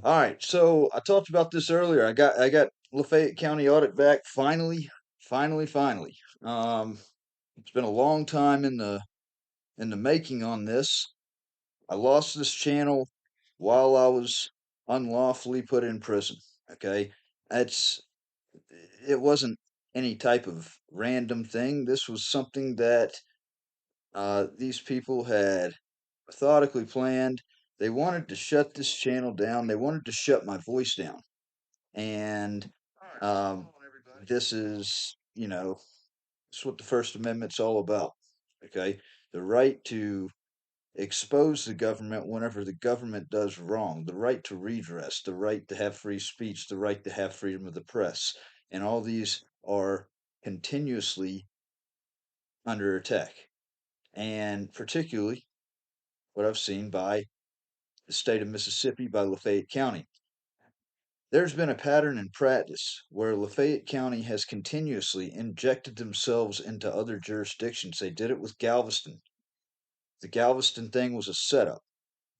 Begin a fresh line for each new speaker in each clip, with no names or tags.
All right, so I talked about this earlier. I got Lafayette County audit back finally, finally. Um, it's been a long time in the making on this. I lost this channel while I was unlawfully put in prison. Okay, it's it wasn't any type of random thing. This was something that these people had methodically planned. They wanted to shut this channel down. They wanted to shut my voice down. And um, this is, this is what the First Amendment's all about. Okay, the right to expose the government whenever the government does wrong, the right to redress, the right to have free speech, the right to have freedom of the press, and all these are continuously under attack. And particularly what I've seen by the state of Mississippi, by Lafayette County. There's been a pattern in practice where Lafayette County has continuously injected themselves into other jurisdictions. They did it with Galveston. The Galveston thing was a setup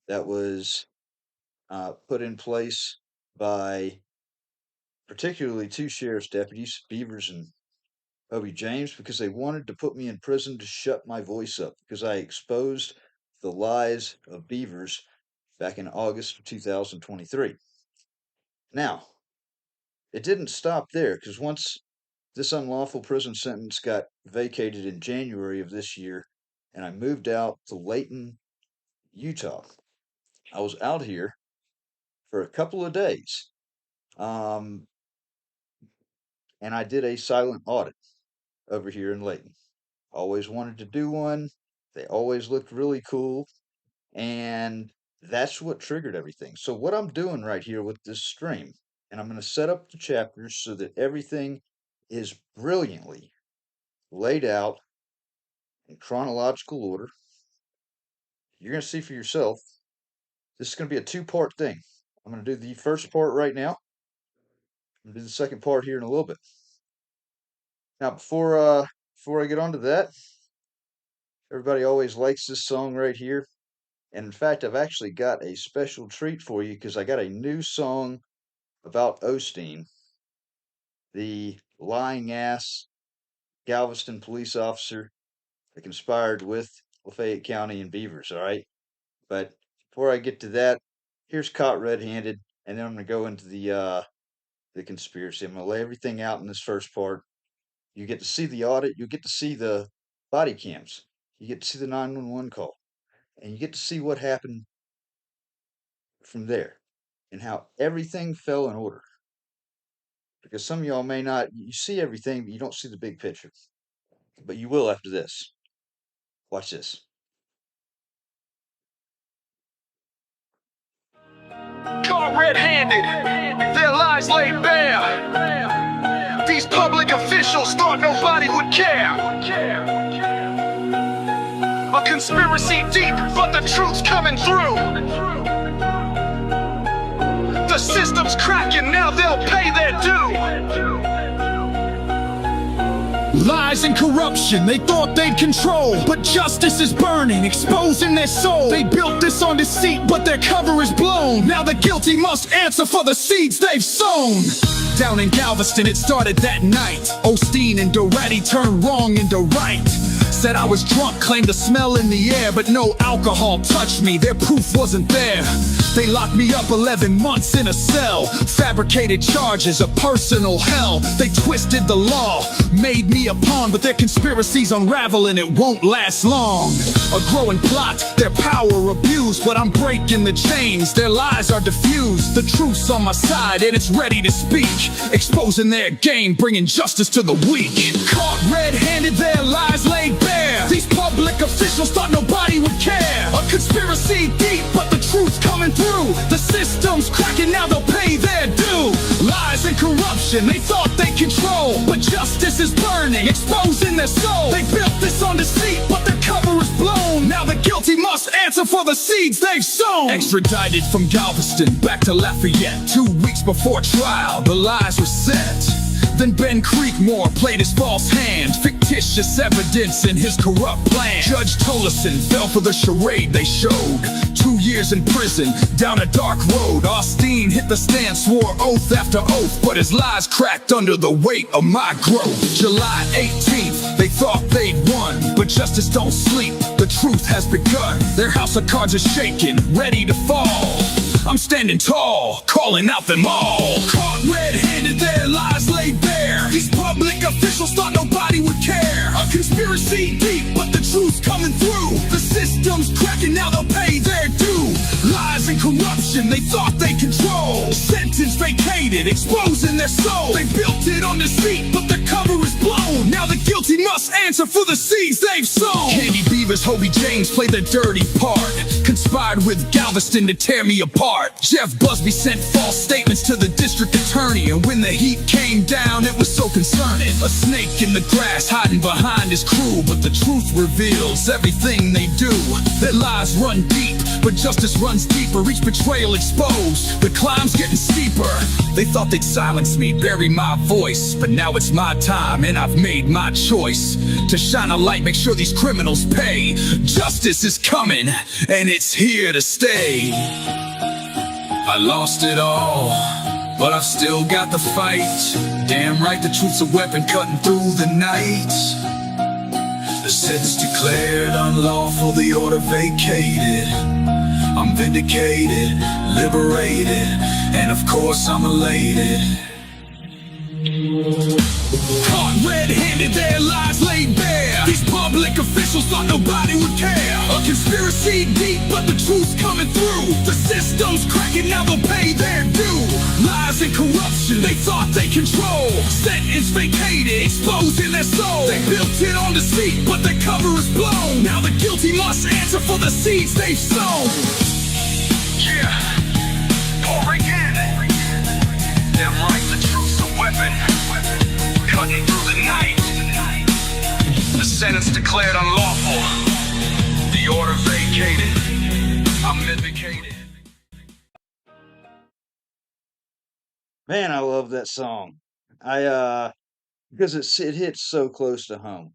that was put in place by particularly two sheriff's deputies, Beavers and Obi James, because they wanted to put me in prison to shut my voice up because I exposed the lies of Beavers back in August of 2023. Now, it didn't stop there because once this unlawful prison sentence got vacated in January of this year, and I moved out to Layton, Utah. I was out here for a couple of days, um, and I did a silent audit over here in Layton. Always wanted to do one. They always looked really cool, and that's what triggered everything. So what I'm doing right here with this stream, and I'm going to set up the chapters so that everything is brilliantly laid out in chronological order. You're going to see for yourself. This is going to be a two-part thing. I'm going to do the first part right now. I'm going to do the second part here in a little bit. Now, before I get on to that, everybody always likes this song right here. And in fact, I've actually got a special treat for you because I got a new song about Osteen, the lying ass Galveston police officer that conspired with Lafayette County and Beavers, all right? But before I get to that, here's Caught Red-Handed, and then I'm going to go into the conspiracy. I'm going to lay everything out in this first part. You get to see the audit, you get to see the body cams, you get to see the 911 call, and you get to see what happened from there and how everything fell in order. Because some of y'all may not, you see everything, but you don't see the big picture. But you will after this. Watch this.
Caught red-handed, their lies laid bare. These public officials thought nobody would care. A conspiracy deep, but the truth's coming through. The system's cracking, now they'll pay their due.
Lies and corruption, they thought they'd control, but justice is burning, exposing their soul. They built this on deceit, but their cover is blown. Now the guilty must answer for the seeds they've sown. Down in Galveston, it started that night. Osteen and Doretti turned wrong into right. Said I was drunk, claimed the smell in the air, but no alcohol touched me, their proof wasn't there. They locked me up 11 months in a cell. Fabricated charges, a personal hell. They twisted the law, made me a pawn, but their conspiracy's unraveling, it won't last long. A growing plot, their power abused, but I'm breaking the chains, their lies are diffused. The truth's on my side and it's ready to speak, exposing their game, bringing justice to the weak. Caught red-handed, their lies laid bare. These public officials thought nobody would care. A conspiracy deep, but the truth's coming through. The system's cracking, now they'll pay their due. Lies and corruption, they thought they'd control, but justice is burning, exposing their soul. They built this on deceit, but their cover is blown. Now the guilty must answer for the seeds they've sown. Extradited from Galveston back to Lafayette. 2 weeks before trial, the lies were set. Then Ben Creekmore played his false hand, fictitious evidence in his corrupt plan. Judge Tolleson fell for the charade they showed. 2 years years in prison, down a dark road. Austin hit the stand, swore oath after oath, but his lies cracked under the weight of my growth. July 18th, they thought they'd won, but justice don't sleep, the truth has begun. Their house of cards is shaking, ready to fall. I'm standing tall, calling out them all. Caught red-handed, their lies laid bare. These public officials thought nobody would care. A conspiracy deep, but the truth's coming through. The system's cracking, now they'll pay their due. Lies and corruption, they thought they control. Sentence vacated, exposing their soul. They built it on deceit, but the cover is blown. Now the guilty must answer for the seeds they've sown. Candy Beavers, Hobie James played their dirty part. Conspired with Galveston to tear me apart. Jeff Busby sent false statements to the district attorney, and when the heat came down, it was so concerning. A snake in the grass hiding behind his crew, but the truth reveals everything they do. Their lies run deep, but justice runs deeper. Each betrayal exposed, the climb's getting steeper. They thought they'd silence me, bury my voice, but now it's my time and I've made my choice to shine a light, make sure these criminals pay. Justice is coming, and it's here to stay. I lost it all, but I've still got the fight. Damn right, the truth's a weapon cutting through the night. The sentence declared unlawful, the order vacated. I'm vindicated, liberated, and of course I'm elated. Caught red-handed, their lies laid bare. These public officials thought nobody would care. A conspiracy deep, but the truth's coming through. The system's cracking, now they'll pay their due. Lies and corruption, they thought they control. Sentence vacated, exposing their soul. They built it on deceit, but the cover is blown. Now the guilty must answer for the seeds they've sown.
Yeah, Originating. Damn right, the truth's a weapon cutting through the night. The sentence declared unlawful, the order vacated. I'm vindicated.
Man, I love that song. Because it hits so close to home.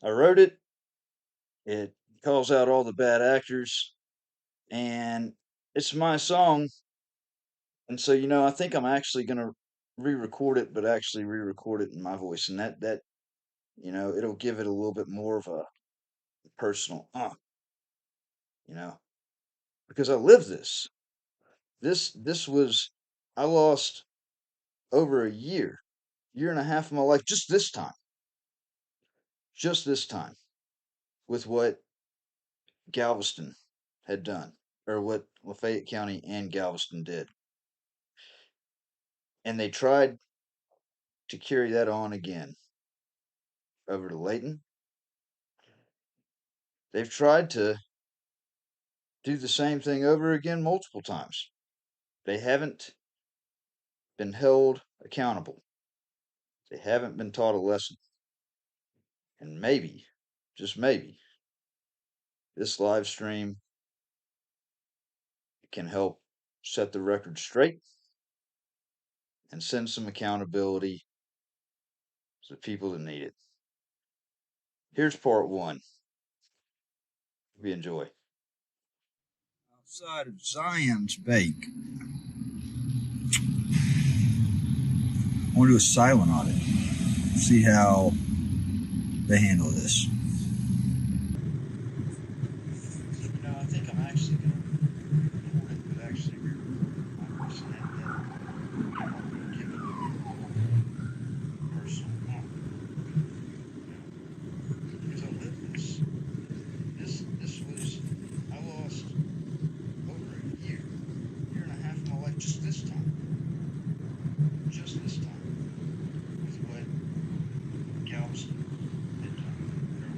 I wrote it. It calls out all the bad actors, and it's my song. And so, I think I'm actually gonna re-record it, but actually re-record it in my voice, and that it'll give it a little bit more of a personal, because I lived this. This was I lost over a year and a half of my life just this time with what Galveston had done, or what Lafayette County and Galveston did. And they tried to carry that on again over to Layton. They've tried to do the same thing over again multiple times. They haven't been held accountable. They haven't been taught a lesson. And maybe, just maybe, this live stream can help set the record straight and send some accountability to the people that need it. Here's part one. Hope you enjoy.
Outside of Zion's Bank, I want to do a silent audit, see how they handle this.
I think I'm actually going to record it, but actually re-record my voice and then give it a personal because I lived this. This was, I lost over a year and a half of my life just this time. With what Galveston had done, or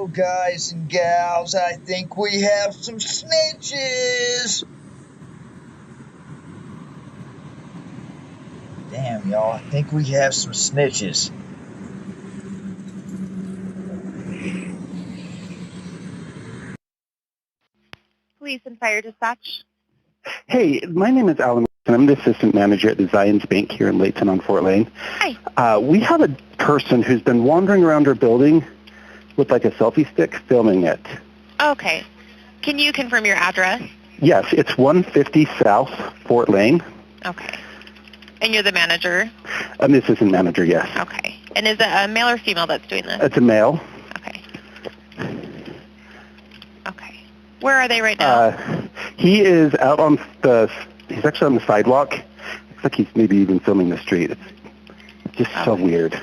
Uh-oh, guys and gals, I think we have some snitches. Damn, y'all, I think we have some snitches.
Police and Fire Dispatch.
Hey, my name is Alan, and I'm the assistant manager at the Zions Bank here in Layton on Fort Lane.
Hi.
We have a person who's been wandering around our building with like a selfie stick filming it.
Okay. Can you confirm your address?
Yes, it's 150 South Fort Lane.
Okay. And you're the manager?
I'm the assistant manager, yes.
Okay. And is it a male or female that's doing this?
It's a male.
Okay. Okay. Where are they right now?
He is out on he's actually on the sidewalk. Looks like he's maybe even filming the street. It's just so weird.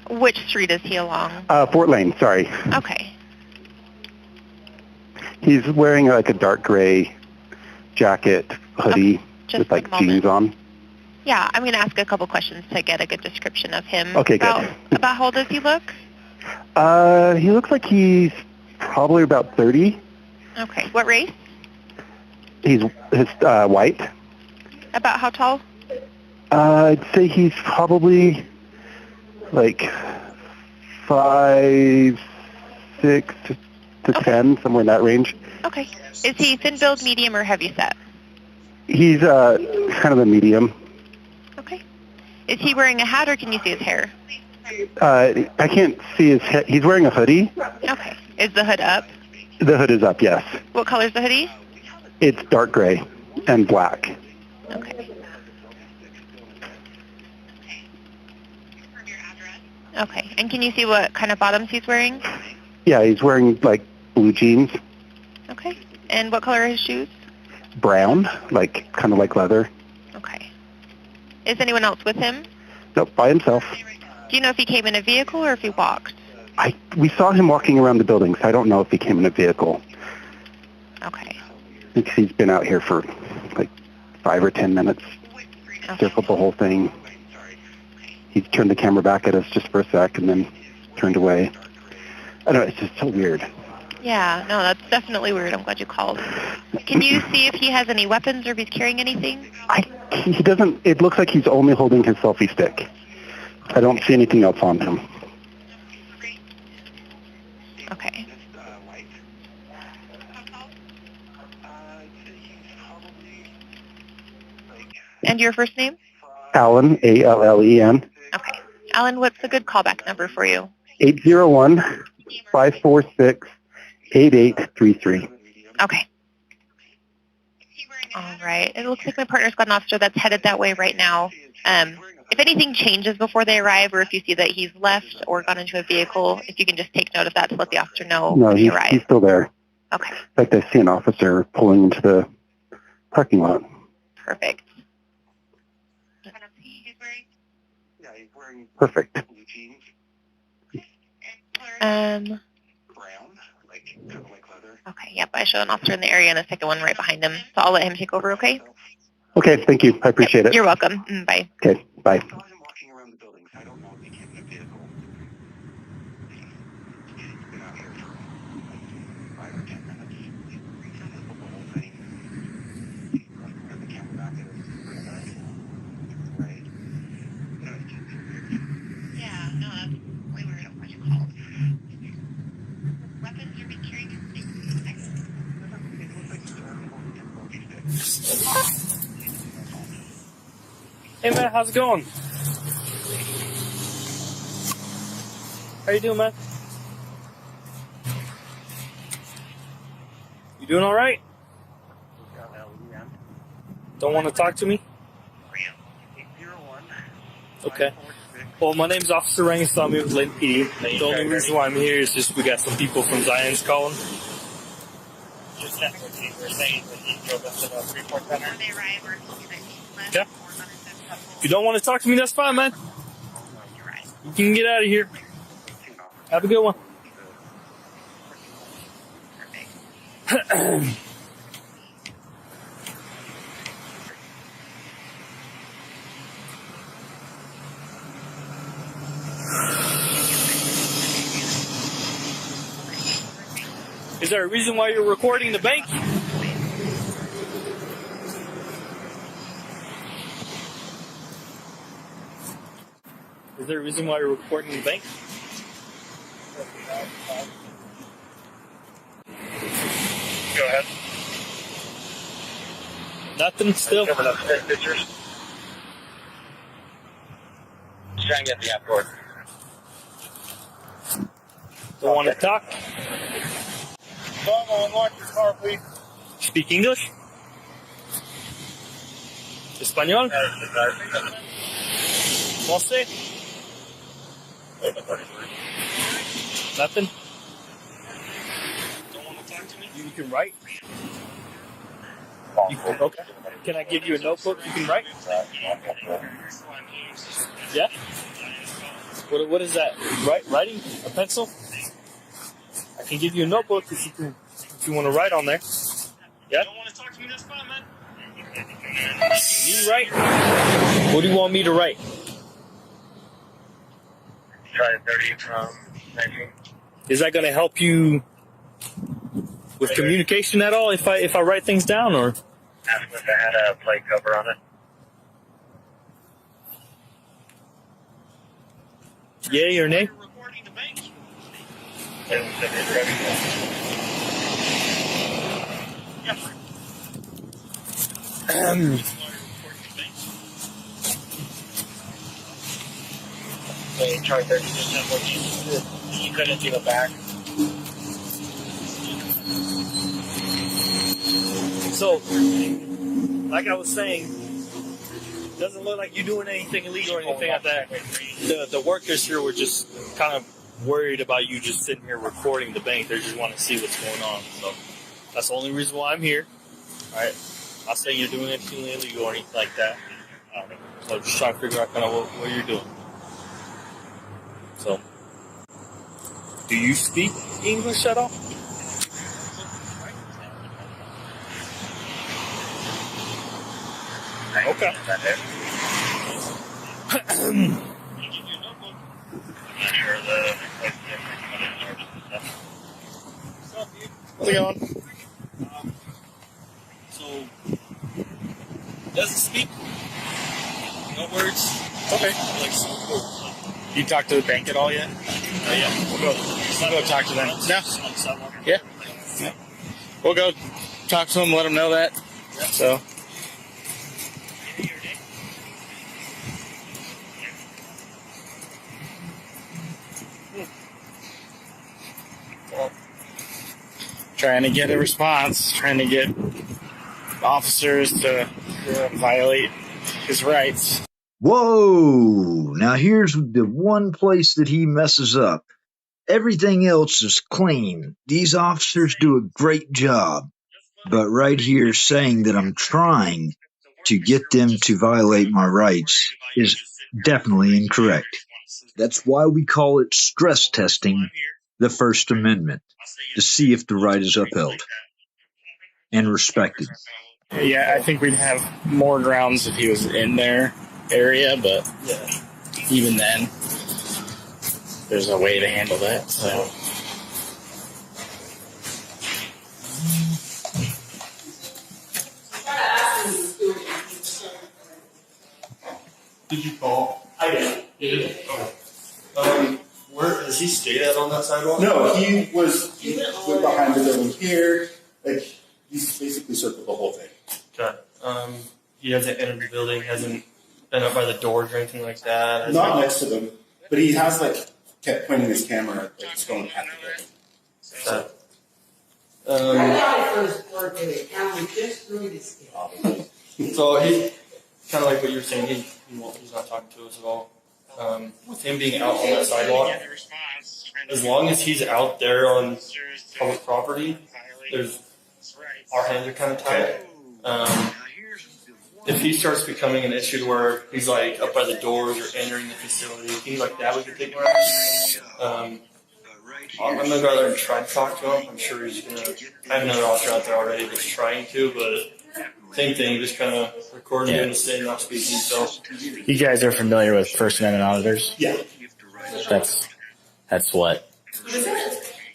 Which street is he along?
Fort Lane, sorry.
Okay.
He's wearing like a dark gray jacket, hoodie, with like jeans on.
Yeah, I'm going to ask a couple questions to get a good description of him.
Okay, good.
About how old does he look?
He looks like he's probably about 30.
Okay. What race?
He's white.
About how tall?
I'd say he's probably like 5'6" to 10, somewhere in that range.
Okay. Is he thin build, medium, or heavy set?
He's kind of a medium.
Okay. Is he wearing a hat, or can you see his hair?
I can't see his head. He's wearing a hoodie.
Okay. Is the hood up?
The hood is up, yes.
What color is the hoodie?
It's dark gray and black.
Okay. Okay. And can you see what kind of bottoms he's wearing?
Yeah, he's wearing like blue jeans.
Okay. And what color are his shoes?
Brown, like kind of like leather.
Okay. Is anyone else with him?
Nope, by himself.
Do you know if he came in a vehicle or if he walked?
We saw him walking around the building, so I don't know if he came in a vehicle.
Okay.
Because he's been out here for like 5 or 10 minutes.
Okay.
Circled the whole thing. He turned the camera back at us just for a sec and then turned away. I don't know, it's just so weird.
Yeah, no, that's definitely weird. I'm glad you called. Can you see if he has any weapons or if he's carrying anything?
He doesn't, it looks like he's only holding his selfie stick. I don't see anything else on him.
Okay. And your first name?
Allen, A-L-L-E-N.
Okay. Alan, what's a good callback number for you?
801-546-8833.
Okay. All right. It looks like my partner's got an officer that's headed that way right now. If anything changes before they arrive, or if you see that he's left or gone into a vehicle, if you can just take note of that to let the officer know when he arrives.
He's still there.
Okay.
In fact, I see an officer pulling into the parking lot.
Perfect.
Perfect.
Okay, yep, I show an officer in the area and a second one right behind him. So I'll let him take over, okay?
Okay, thank you. I appreciate it.
You're welcome. Bye.
Okay, bye.
Yeah, no, that's way weird. I'm glad you called. Weapons are being carried in
Hey man, how's it going? How you doing, man? You doing all right? Don't want to talk to me? Okay. Well, my name's Officer Rangus. I'm here with Layton PD. The only reason why I'm here is just we got some people from Zion's calling. Yeah. If you don't want to talk to me, that's fine, man. You can get out of here. Have a good one. Is there a reason why you're recording the bank? Is there a reason why you're recording the bank?
Go ahead.
Nothing still?
Covered up 10 pictures. Try and get the airport.
Don't want to talk?
Come on, unlock your car, please.
Speak English? Español? Français? Nothing? Don't want to talk to me? You can write? Okay. Can I give you a notebook you can write? Yeah? What is that? Writing? A pencil? I can give you a notebook if you want to write on there. Yeah? Don't want to talk to me, that's fine, man. You write? What do you want me to write?
Try 30 from 19.
Is that going to help you with communication at all if I write things down, or?
Ask them if they had a plate cover on it.
Yay or nay?
Try 30%. You couldn't do the back.
So, like I was saying, doesn't look like you're doing anything illegal or anything like that. The workers here were just kind of worried about you just sitting here recording the bank. They just want to see what's going on. So that's the only reason why I'm here. All right. Not saying you're doing anything illegal or anything like that. So just trying to figure out kind of what you're doing. So, do you speak English at all? Okay. How's it going? So, doesn't speak? No words? Okay.
You talked to the bank at all yet?
Yeah.
We'll go talk to them. No? Yeah. We'll go talk to them, let them know that.
Yeah.
So. Well, trying to get a response, trying to get officers to violate his rights.
Whoa! Now here's the one place that he messes up. Everything else is clean. These officers do a great job. But right here saying that I'm trying to get them to violate my rights is definitely incorrect. That's why we call it stress testing the First Amendment, to see if the right is upheld and respected.
Yeah, I think we'd have more grounds if he was in their area, but even then, there's a way to handle that. So.
Did you call?
I did. You did? Okay. Where does he stay at on that sidewalk?
No, he went behind the building here. Like, he's basically circled the whole thing.
Okay. He hasn't entered the building, hasn't been up by the doors or anything like that?
Not next to them, but he has, like, kept pointing his camera at, like, just going at the building.
So,
I thought it first worked in the county just through this kid.
so he, kind of like what you were saying, he's not talking to us at all. With him being out on that sidewalk, as long as he's out there on public property, our hands are kind of tied. If he starts becoming an issue where he's like up by the doors or entering the facility, things like that, we could take around. I'm gonna go out there and try to talk to him. I'm sure he's gonna. I have another officer out there already that's trying to, but same thing, just kind of recording him and saying not speaking. So
You guys are familiar with First Amendment auditors?
Yeah.
That's what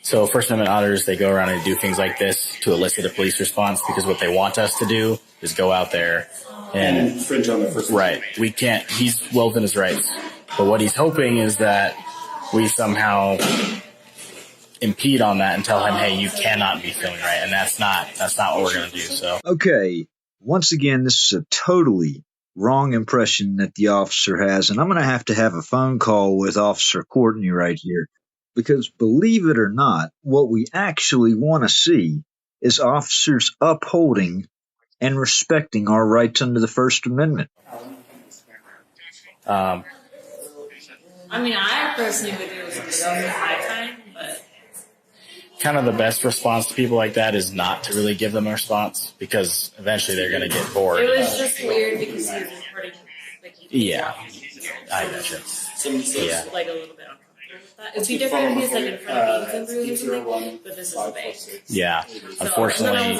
So First Amendment auditors, they go around and do things like this to elicit a police response because what they want us to do is go out there and
infringe on the First Amendment.
Right. We can't, he's well within his rights. But what he's hoping is that we somehow impede on that and tell him, hey, you cannot be filming, right? And that's not what we're going to do. So,
okay. Once again, this is a totally wrong impression that the officer has. And I'm going to have a phone call with Officer Courtney right here. Because believe it or not, what we actually want to see is officers upholding and respecting our rights under the First Amendment.
I mean, I personally would do it in my time, but
kind of the best response to people like that is not to really give them a response because eventually they're going to get bored.
It was just weird because he was recording, like,
yeah, I gotcha.
Yeah, like a little bit uncomfortable with that. It'd be different if he was like in front of me or something, but this is a bank.
Yeah, unfortunately.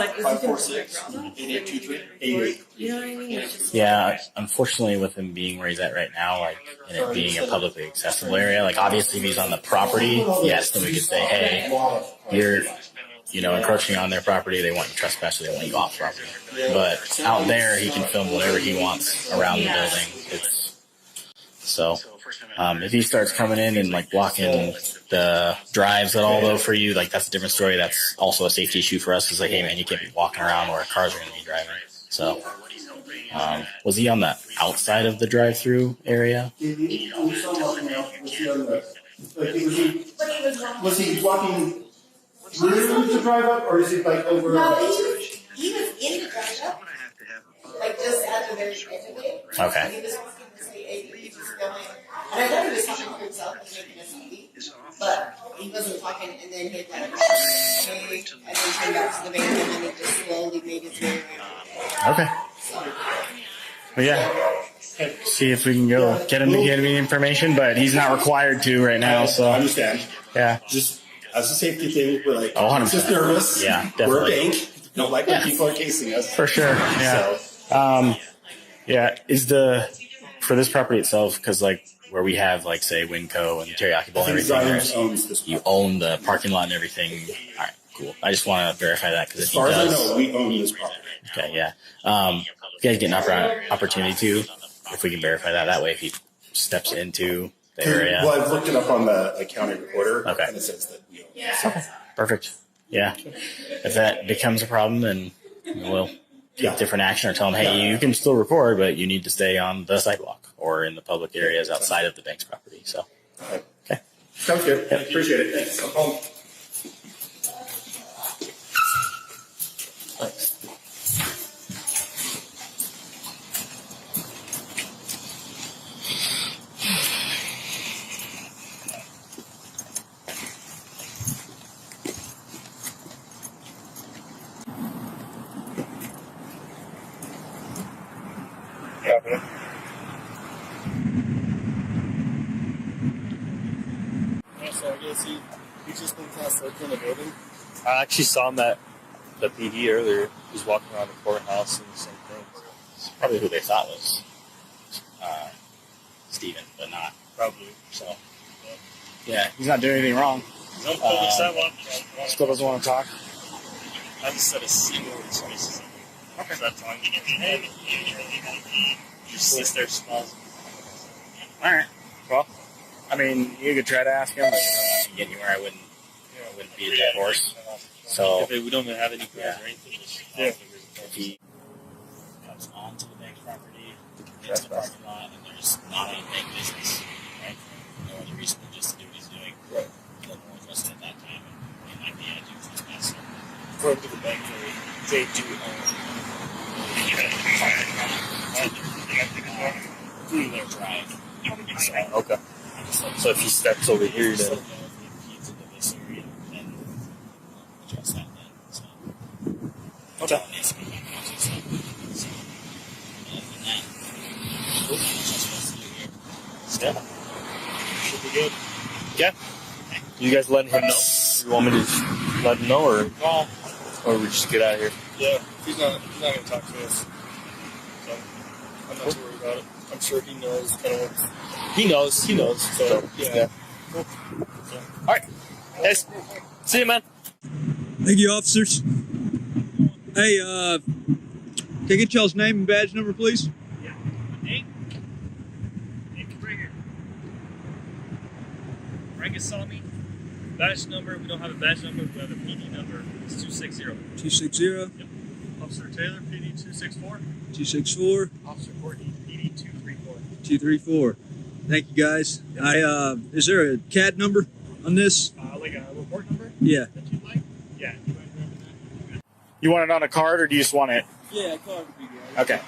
You know what I mean?
Yeah, unfortunately, with him being where he's at right now, like, and it being a publicly accessible area, like, obviously if he's on the property, yes, then we could say, hey, you're, encroaching on their property, they want you trespassing, they want you off property. But out there, he can film whatever he wants around the building. If he starts coming in and, like, blocking the drives at all, though, for you, like, that's a different story. That's also a safety issue for us. It's like, hey, man, you can't be walking around where cars are going to be driving. So, was he on the outside of the drive-through area?
Was he walking through the drive up, or is he like over?
No, he was in the drive up, like just at the very end of it.
Okay.
He was walking to say, hey, he was filming. And I thought he was talking to himself and making a selfie, but he wasn't talking, and then he'd like, hey, and then turned back to the van, and then he just slowly made his way around.
Okay. Well, yeah. See if we can go get him to give me information, but he's not required to right now. So
I understand.
Yeah.
Just as a safety thing, we're like,
100%.
Just nervous.
Yeah, definitely.
We're a bank. Don't like when people are casing us.
For sure. Yeah.
So.
For this property itself, because like where we have like say Winco and Teriyaki Bowl and everything, you own the parking lot and everything. All right, cool. I just want to verify that because
as far as I know, we own this property.
Okay, yeah. You guys get an opportunity to, if we can verify that way, if he steps into the area.
Well, I've looked it up on the county recorder.
Okay.
And it says that we own
this.
Okay. Perfect. Yeah. If that becomes a problem, then we'll take different action or tell them, hey, you can still record, but you need to stay on the sidewalk or in the public areas outside of the bank's property. So, okay.
Sounds good. Yep. Appreciate it. Thanks. I'm home.
Thanks.
So I guess he just been kind of circling the building. I actually saw him at the PD earlier. He was walking around the courthouse and the same thing.
It's probably who they thought was Steven, but not.
Probably.
So, yeah, he's not doing anything wrong.
He's on the public sidewalk.
Still doesn't want to talk.
I just said a single spaces. Okay. So that's all I'm getting. Just sits there, smiles.
All right. Well, I mean, you could try to ask him, but I can get anywhere. I wouldn't be a dead horse. So
if we don't have any cars or anything,
if he comes onto the bank property, into the parking lot, and there's not any bank business, right? No other reason than just to do what he's doing.
Right.
Then we're interested at that time, and we might be able to do trespass.
According to the bank, they do own
through their drive.
Okay. So if he steps over here, then
this area, then address that then. So,
okay. Yeah. Should be good. Yeah. You guys letting him know? You want me to just let him know, or we just get out of here?
Yeah. He's not going to talk to us. So I'm not too worried about it. I'm sure he knows kind of what.
He knows. So, yeah.
Cool.
All right. Guys, See you, man.
Thank you, officers. Hey, can I get y'all's name and badge number, please?
Yeah. Name? Right here. Frank saw me. Badge number, we don't have a badge number, we have a PD number. It's 260.
260?
Yep. Officer Taylor, PD 264.
264?
Officer Courtney, PD 234.
234. Thank you, guys. Is there a CAD number on this?
Like a report number?
Yeah.
That you'd like? Yeah. You want it on a card, or do you just want it?
Yeah, card would be good.
Okay.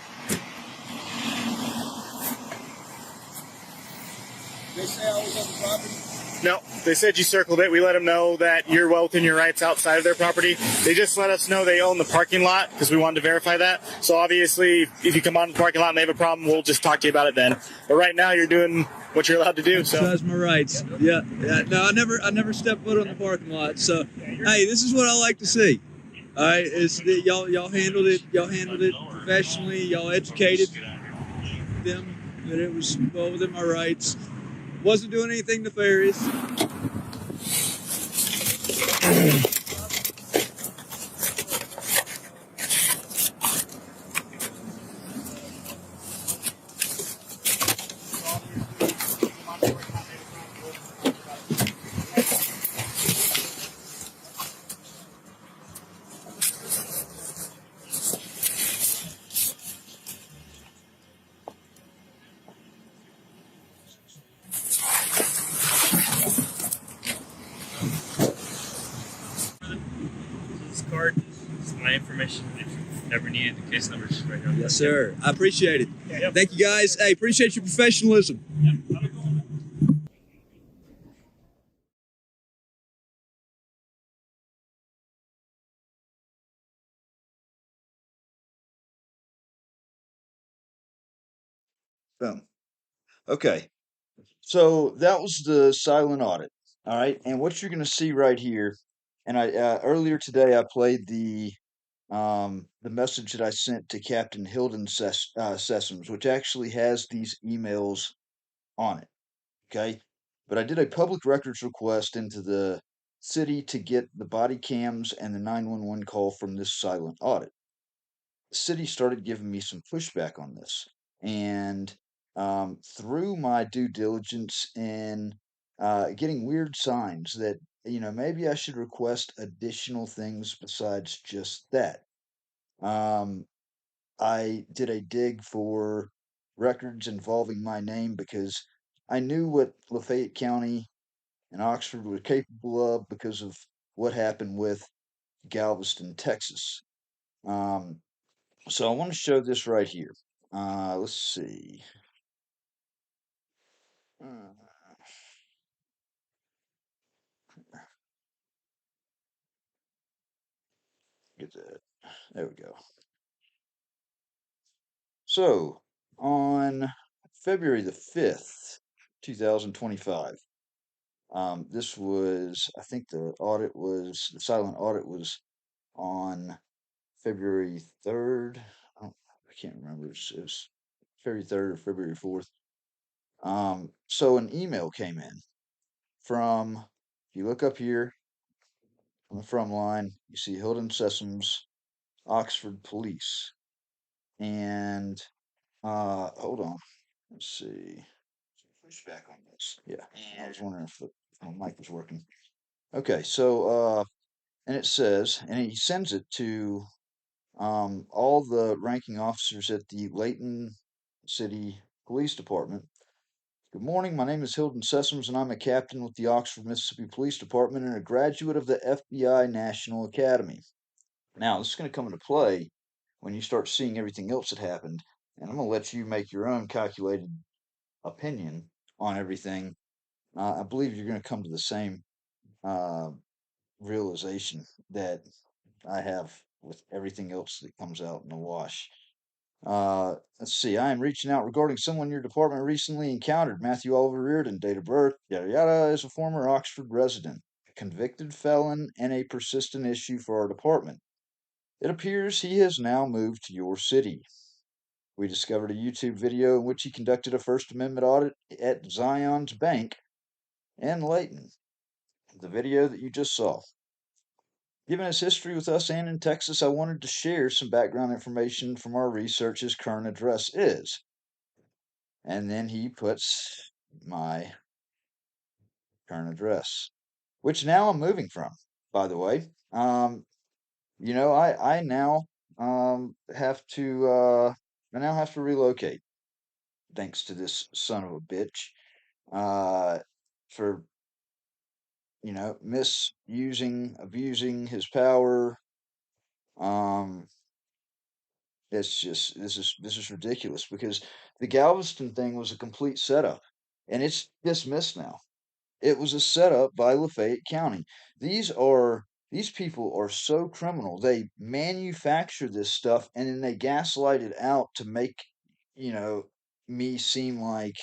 They say I was on the property?
No, they said you circled it. We let them know that you're well within your rights outside of their property. They just let us know they own the parking lot because we wanted to verify that. So obviously, if you come on the parking lot and they have a problem, we'll just talk to you about it then. But right now, you're doing what you're allowed to do. So
Exercise my rights. Yeah. No, I never stepped foot on the parking lot. So, hey, this is what I like to see. All right, y'all handled it. Y'all handled it professionally. Y'all educated them that it was well within my rights. Wasn't doing anything nefarious.
this card is my information. If you ever needed the case numbers, right here.
Yes, sir. I appreciate it.
Yep.
Thank you, guys. Hey, appreciate your professionalism.
Yep.
Boom. Okay. So that was the silent audit. All right. And what you're going to see right here, and I earlier today I played the message that I sent to Captain Hilden Sessoms, which actually has these emails on it. Okay. But I did a public records request into the city to get the body cams and the 911 call from this silent audit. The city started giving me some pushback on this. And through my due diligence in getting weird signs that, maybe I should request additional things besides just that. Um, I did a dig for records involving my name because I knew what Lafayette County and Oxford were capable of because of what happened with Galveston, Texas. Um, so I want to show this right here. Let's see. Uh, get that. There we go. So on February the 5th, 2025, this was, I think the silent audit was on February 3rd. I can't remember. It was February 3rd or February 4th. So an email came in from, if you look up here on the from line, you see Hilden Sessoms, Oxford Police. And hold on. Let's see. Pushback on this. Yeah. I was wondering if my mic was working. Okay, so and it says, and he sends it to all the ranking officers at the Layton City Police Department. Good morning. My name is Hilden Sessoms, and I'm a captain with the Oxford, Mississippi Police Department and a graduate of the FBI National Academy. Now, this is going to come into play when you start seeing everything else that happened, and I'm going to let you make your own calculated opinion on everything. I believe you're going to come to the same uh, realization that I have with everything else that comes out in the wash. Let's see. I am reaching out regarding someone your department recently encountered. Matthew Oliver Reardon, date of birth, yada yada, is a former Oxford resident, a convicted felon, and a persistent issue for our department. It appears he has now moved to your city. We discovered a YouTube video in which he conducted a First Amendment audit at Zion's Bank in Layton. The video that you just saw. Given his history with us and in Texas, I wanted to share some background information from our research. His current address is. And then he puts my current address, which now I'm moving from, by the way. I now have to relocate thanks to this son of a bitch for abusing his power. Um, it's just this is ridiculous because the Galveston thing was a complete setup, and it's dismissed now. It was a setup by Lafayette County. These people are so criminal. They manufacture this stuff and then they gaslight it out to make, you know, me seem like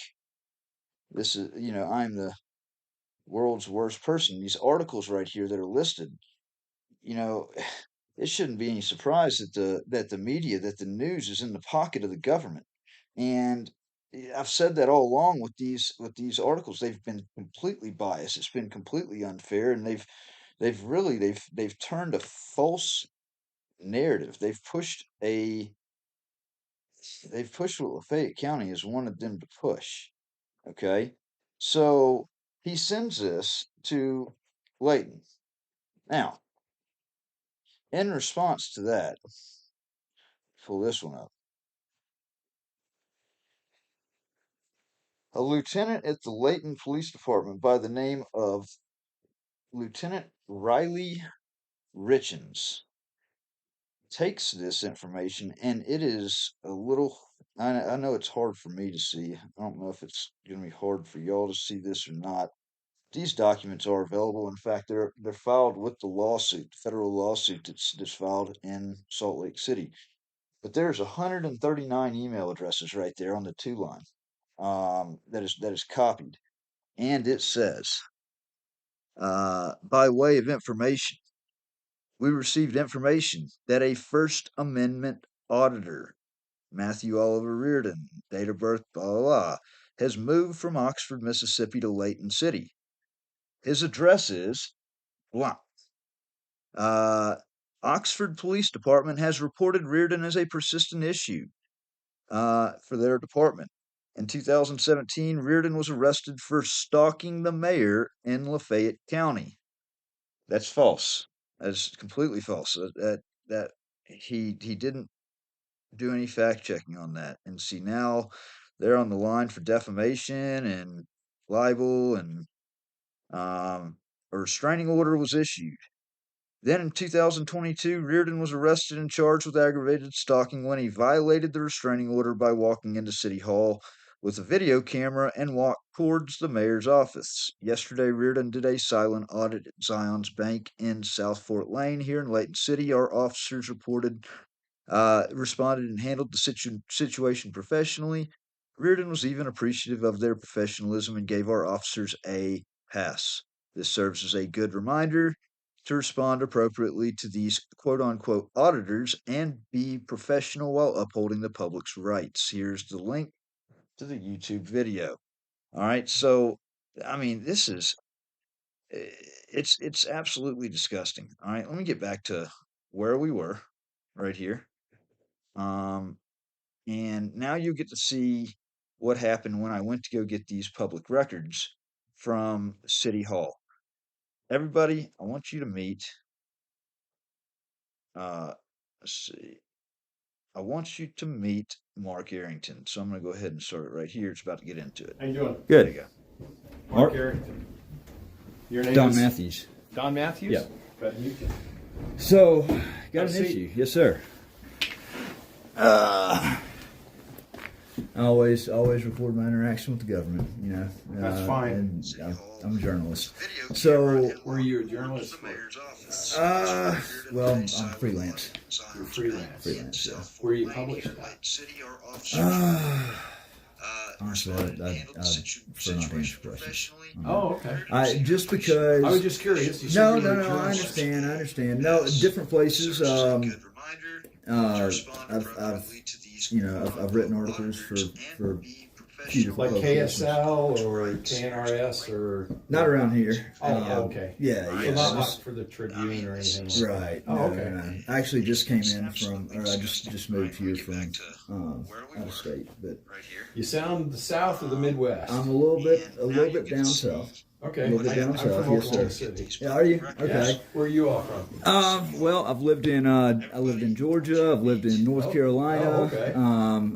I'm the world's worst person. These articles right here that are listed, you know, it shouldn't be any surprise that the media, that the news is in the pocket of the government. And I've said that all along with these articles. They've been completely biased. It's been completely unfair, and they've turned a false narrative. They've pushed what Lafayette County has wanted them to push. Okay, so he sends this to Layton. Now, in response to that, pull this one up. A lieutenant at the Layton Police Department by the name of Lieutenant Riley Richens takes this information, and it is a little. I know it's hard for me to see. I don't know if it's going to be hard for y'all to see this or not. These documents are available. In fact, they're filed with the lawsuit, federal lawsuit that's filed in Salt Lake City. But there's 139 email addresses right there on the two line. That is copied, and it says, by way of information, we received information that a First Amendment auditor, Matthew Oliver Reardon, date of birth, blah, blah, blah, has moved from Oxford, Mississippi to Layton City. His address is blah. Oxford Police Department has reported Reardon as a persistent issue for their department. In 2017, Reardon was arrested for stalking the mayor in Lafayette County. That's false. That's completely false. That he didn't do any fact checking on that. And see, now they're on the line for defamation and libel, and a restraining order was issued. Then in 2022, Reardon was arrested and charged with aggravated stalking when he violated the restraining order by walking into City Hall with a video camera and walked towards the mayor's office. Yesterday, Reardon did a silent audit at Zion's Bank in South Fort Lane here in Layton City. Our officers responded and handled the situation professionally. Reardon was even appreciative of their professionalism and gave our officers a pass. This serves as a good reminder to respond appropriately to these quote-unquote auditors and be professional while upholding the public's rights. Here's the link to the YouTube video. All right, so I mean, it's absolutely disgusting. All right, let me get back to where we were right here. And now you get to see what happened when I went to go get these public records from City Hall. Everybody, I want you to meet. Let's see. I want you to meet Mark Arrington. So I'm going to go ahead and start it right here. It's about to get into it.
How you doing?
Good. There you go.
Mark Arrington. Your name
Don
is
Matthews.
Don Matthews?
Yeah.
Glad to meet you.
So, got
Have
an
a seat.
issue. Yes, sir. I always record my interaction with the government, you know.
That's fine.
And, I'm a journalist. So,
Were you a journalist?
well, I'm freelance.
You're freelance.
Freelance, yeah.
Were you published?
Honestly, I prefer not to answer questions.
Oh, okay.
Just because
I was just curious. You said
No,
you were a
I
journalist.
understand. No, different places. I've written articles for few different
Like
locations.
KSL or KNRS or
Not around here.
Okay.
Yeah,
So
yeah.
not
just-
like for the Tribune or anything like that.
Right.
Oh,
no,
okay.
no. I actually just came in from, or I just moved here from out of state. But
You sound the South or the Midwest?
I'm a little bit down south.
Okay.
A little bit down
I'm
south,
from
yes,
Oklahoma
sir.
City.
Yeah, are you? Okay.
Yeah. Where are you all from?
Well, I've lived in Georgia. I've lived in North Carolina.
Oh, okay.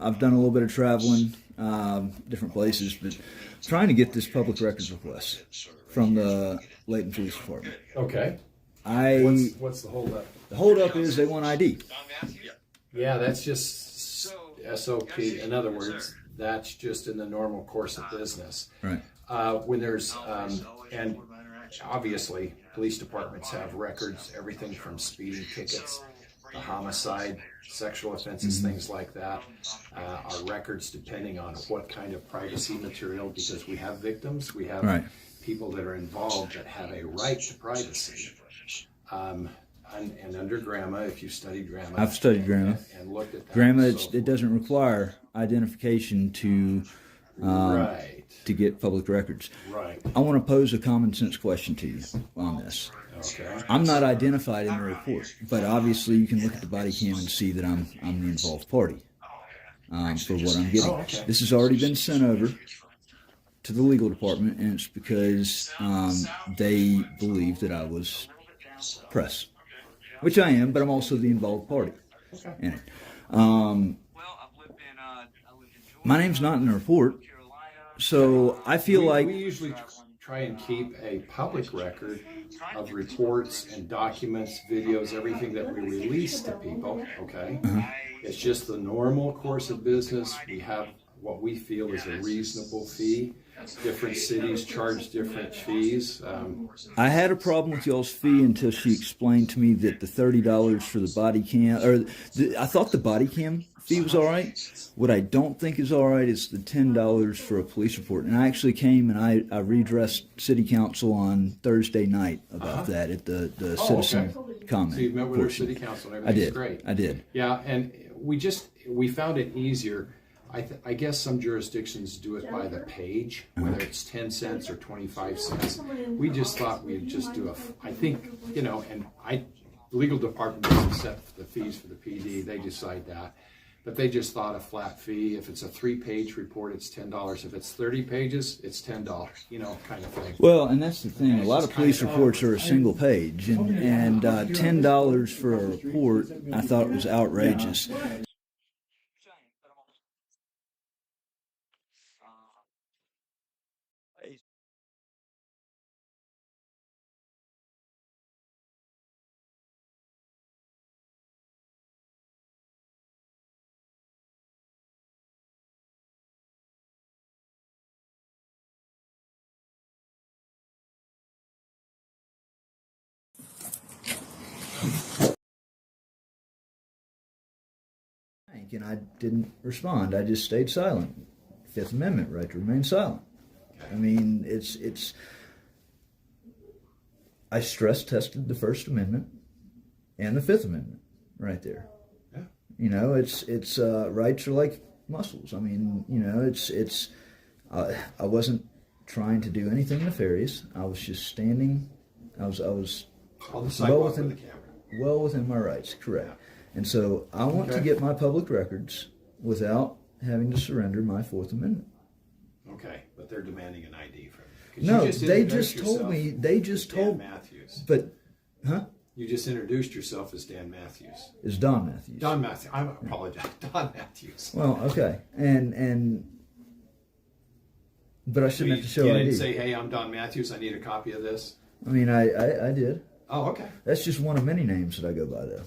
I've done a little bit of traveling, different places, but trying to get this public records request from the Layton Police Department.
Okay. What's the holdup?
The holdup is they want ID.
Yeah, that's just SOP. In other words, that's just in the normal course of business.
Right.
When there's, and obviously, police departments have records, everything from speeding tickets, to homicide, sexual offenses, things like that, are records depending on what kind of privacy material, because we have victims, we have people that are involved that have a right to privacy. And under GRAMA, if you studied GRAMA,
I've studied GRAMA.
and looked at that,
GRAMA,
so
it doesn't require identification to to get public records.
Right.
I want to pose a common sense question to you on this.
Okay.
I'm not identified in the report, but obviously you can look at the body cam and see that I'm the involved party for what I'm getting.
Oh, okay.
This has already been sent over to the legal department, and it's because they believe that I was press, which I am, but I'm also the involved party in it. My name's not in the report, so I feel like
we usually try and keep a public record of reports and documents, videos, everything that we release to people. Okay, it's just the normal course of business. We have what we feel is a reasonable fee. Different cities charge different fees.
I had a problem with y'all's fee until she explained to me that the $30 for the body cam, I thought the body cam fee was all right. What I don't think is all right is the $10 for a police report. And I actually came and I redressed city council on Thursday night about that at the citizen comment.
So you met with our
portion.
city council and everything's great.
I did.
Yeah, and we found it easier. I guess some jurisdictions do it by the page, whether it's 10 cents or 25 cents. We just thought we'd just do the legal department doesn't set the fees for the PD, they decide that. But they just thought a flat fee. If it's a 3-page report, it's $10. If it's 30 pages, it's $10, kind of thing.
Well, and that's the thing. A lot of police reports are a single page, and $10 for a report, I thought was outrageous. And I didn't respond. I just stayed silent. Fifth Amendment, right to remain silent. I mean, I stress tested the First Amendment and the Fifth Amendment right there. Yeah. It's rights are like muscles. I mean, I wasn't trying to do anything nefarious. I was just standing. I was
On the sidewalk with the camera.
well within my rights, correct. And so I want to get my public records without having to surrender my Fourth Amendment.
Okay, but they're demanding an ID from you.
No, they just told me. They just told
Dan Matthews.
But, huh?
You just introduced yourself as Dan Matthews.
Is Don Matthews?
Don Matthews. I apologize. Don Matthews.
Well, okay, but I shouldn't have to show
You
ID.
didn't say, "Hey, I'm Don Matthews. I need a copy of this."
I mean, I did.
Oh, okay.
That's just one of many names that I go by, though.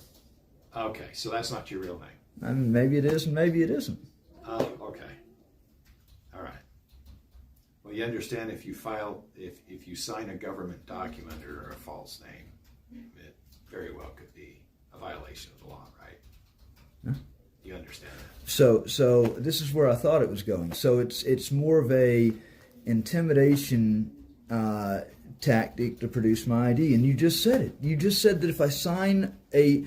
Okay, so that's not your real name.
I mean, maybe it is, and maybe it isn't.
Oh, okay. All right. Well, you understand if you sign a government document under a false name, it very well could be a violation of the law, right?
Yeah.
You understand that?
So this is where I thought it was going. So it's more of a intimidation tactic to produce my ID, and you just said it. You just said that if I sign a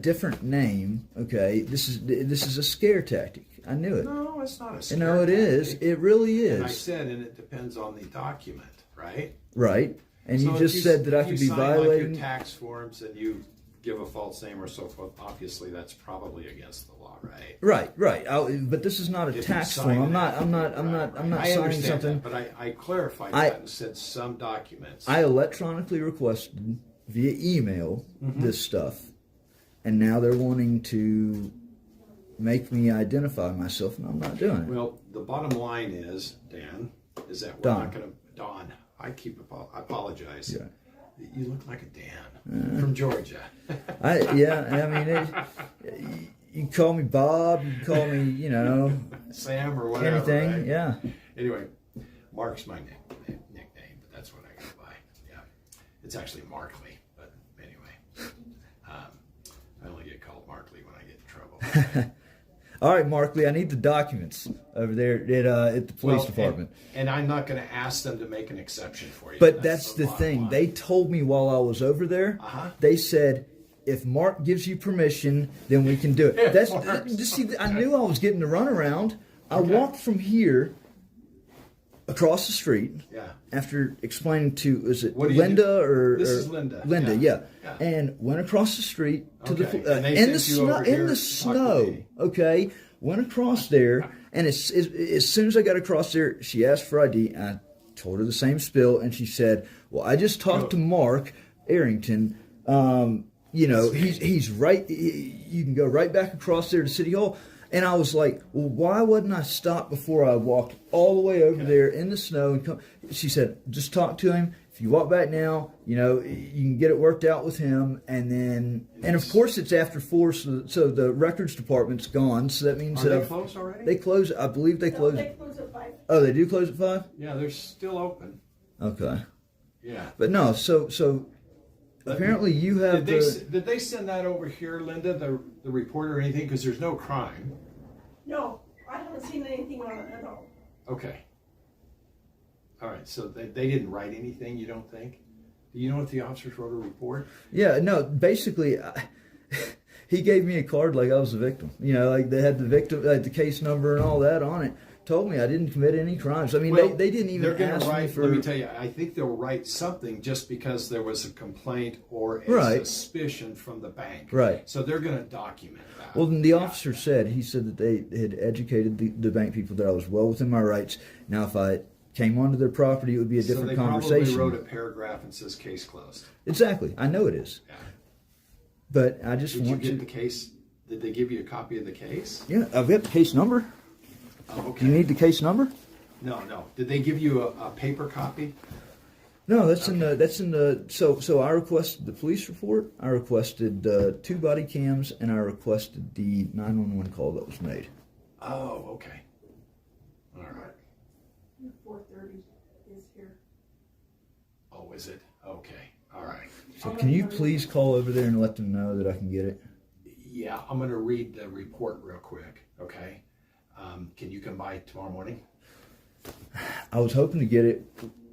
different name, okay, this is a scare tactic. I knew it.
No, it's not a scare
No, it is.
tactic.
It really is.
And I said, and it depends on the document, right?
Right. And
So
you
if
just said that I
if
could
you
be
sign, like,
violating.
your tax forms and you give a false name or so forth. Obviously, that's probably against the law, right?
Right. But this is not a
If you
tax
sign
form. I'm
that,
not
I
signing
understand
something.
that, but I clarified that and said some documents.
I electronically requested via email
Mhm.
this stuff, and now they're wanting to make me identify myself, and I'm not doing it.
Well, the bottom line is, Dan, is that we're
Don.
not going to. Don, I apologize.
Yeah.
You look like a Dan from Georgia.
I mean, you can call me Bob, you can call me,
Sam or whatever.
anything,
right?
yeah.
Anyway, Mark's my nickname, but that's what I go by. Yeah, it's actually Markley, but anyway, I only get called Markley when I get in trouble.
All right, Markley, I need the documents over there at the police department.
And I'm not going to ask them to make an exception for you.
But that's the thing. They told me while I was over there, they said, if Mark gives you permission, then we can do it. I knew I was getting the runaround. I walked from here across the street after explaining to, Linda or...
This is Linda.
Linda, yeah. And went across the street to in the snow, okay? Went across there, and as soon as I got across there, she asked for ID, and I told her the same spiel, and she said, well, I just talked to Mark Arrington. He's right. You can go right back across there to City Hall. And I was like, well, why wouldn't I stop before I walked all the way over there in the snow? And come? She said, just talk to him. If you walk back now, you can get it worked out with him. And of course, it's after 4, so the records department's gone. So that means
Are they closed already?
They close. I believe they close.
They close at 5.
Oh, they do close at 5?
Yeah, they're still open.
Okay.
Yeah.
But no, so apparently you have.
Did they send that over here, Linda, the report or anything? Because there's no crime.
No, I haven't seen anything on it at all.
Okay. All right, so they didn't write anything, you don't think? Do you know if the officers wrote a report?
Yeah, no, basically, he gave me a card like I was the victim. Like they had the victim, the case number and all that on it. Told me I didn't commit any crimes. I mean, they didn't even ask me for...
Let me tell you, I think they'll write something just because there was a complaint or a suspicion from the bank.
Right.
So they're going to document that.
Well, then the officer said that they had educated the bank people that I was well within my rights. Now, if I came onto their property, it would be a different conversation.
So they probably wrote a paragraph and says case closed.
Exactly. I know it is.
Yeah.
But I just
Did you get the case? Did they give you a copy of the case?
Yeah, I've got the case number.
Oh, okay.
Do you need the case number?
No. Did they give you a paper copy?
No, that's in the. So I requested the police report. I requested 2 body cams, and I requested the 911 call that was made.
Oh, okay. All right.
4:30 is here.
Oh, is it? Okay. All right.
So can you please call over there and let them know that I can get it?
Yeah, I'm going to read the report real quick. Okay. Can you come by tomorrow morning?
I was hoping to get it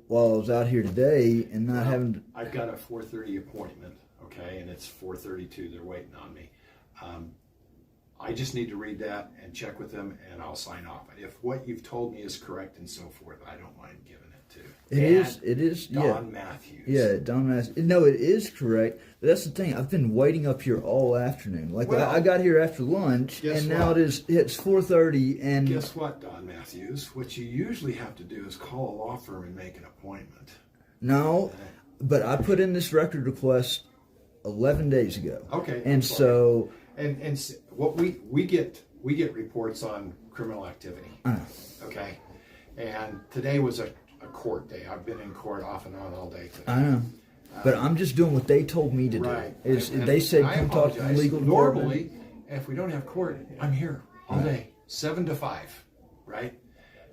while I was out here today and not having to...
I've got a 4:30 appointment, okay, and it's 4:32. They're waiting on me. I just need to read that and check with them, and I'll sign off. If what you've told me is correct and so forth, I don't mind giving it to
It is,
Don Matthews.
Yeah, Don Matthews. No, it is correct. But that's the thing. I've been waiting up here all afternoon. Like, I got here after lunch, and now it's 4:30, and...
Guess what, Don Matthews? What you usually have to do is call a law firm and make an appointment.
No, but I put in this record request 11 days ago.
Okay.
And so...
And what we get reports on criminal activity. Okay. And today was a court day. I've been in court off and on all day today.
I know. But I'm just doing what they told me to do. They said come talk to the legal department.
Normally, if we don't have court, I'm here all day, 7 to 5, right?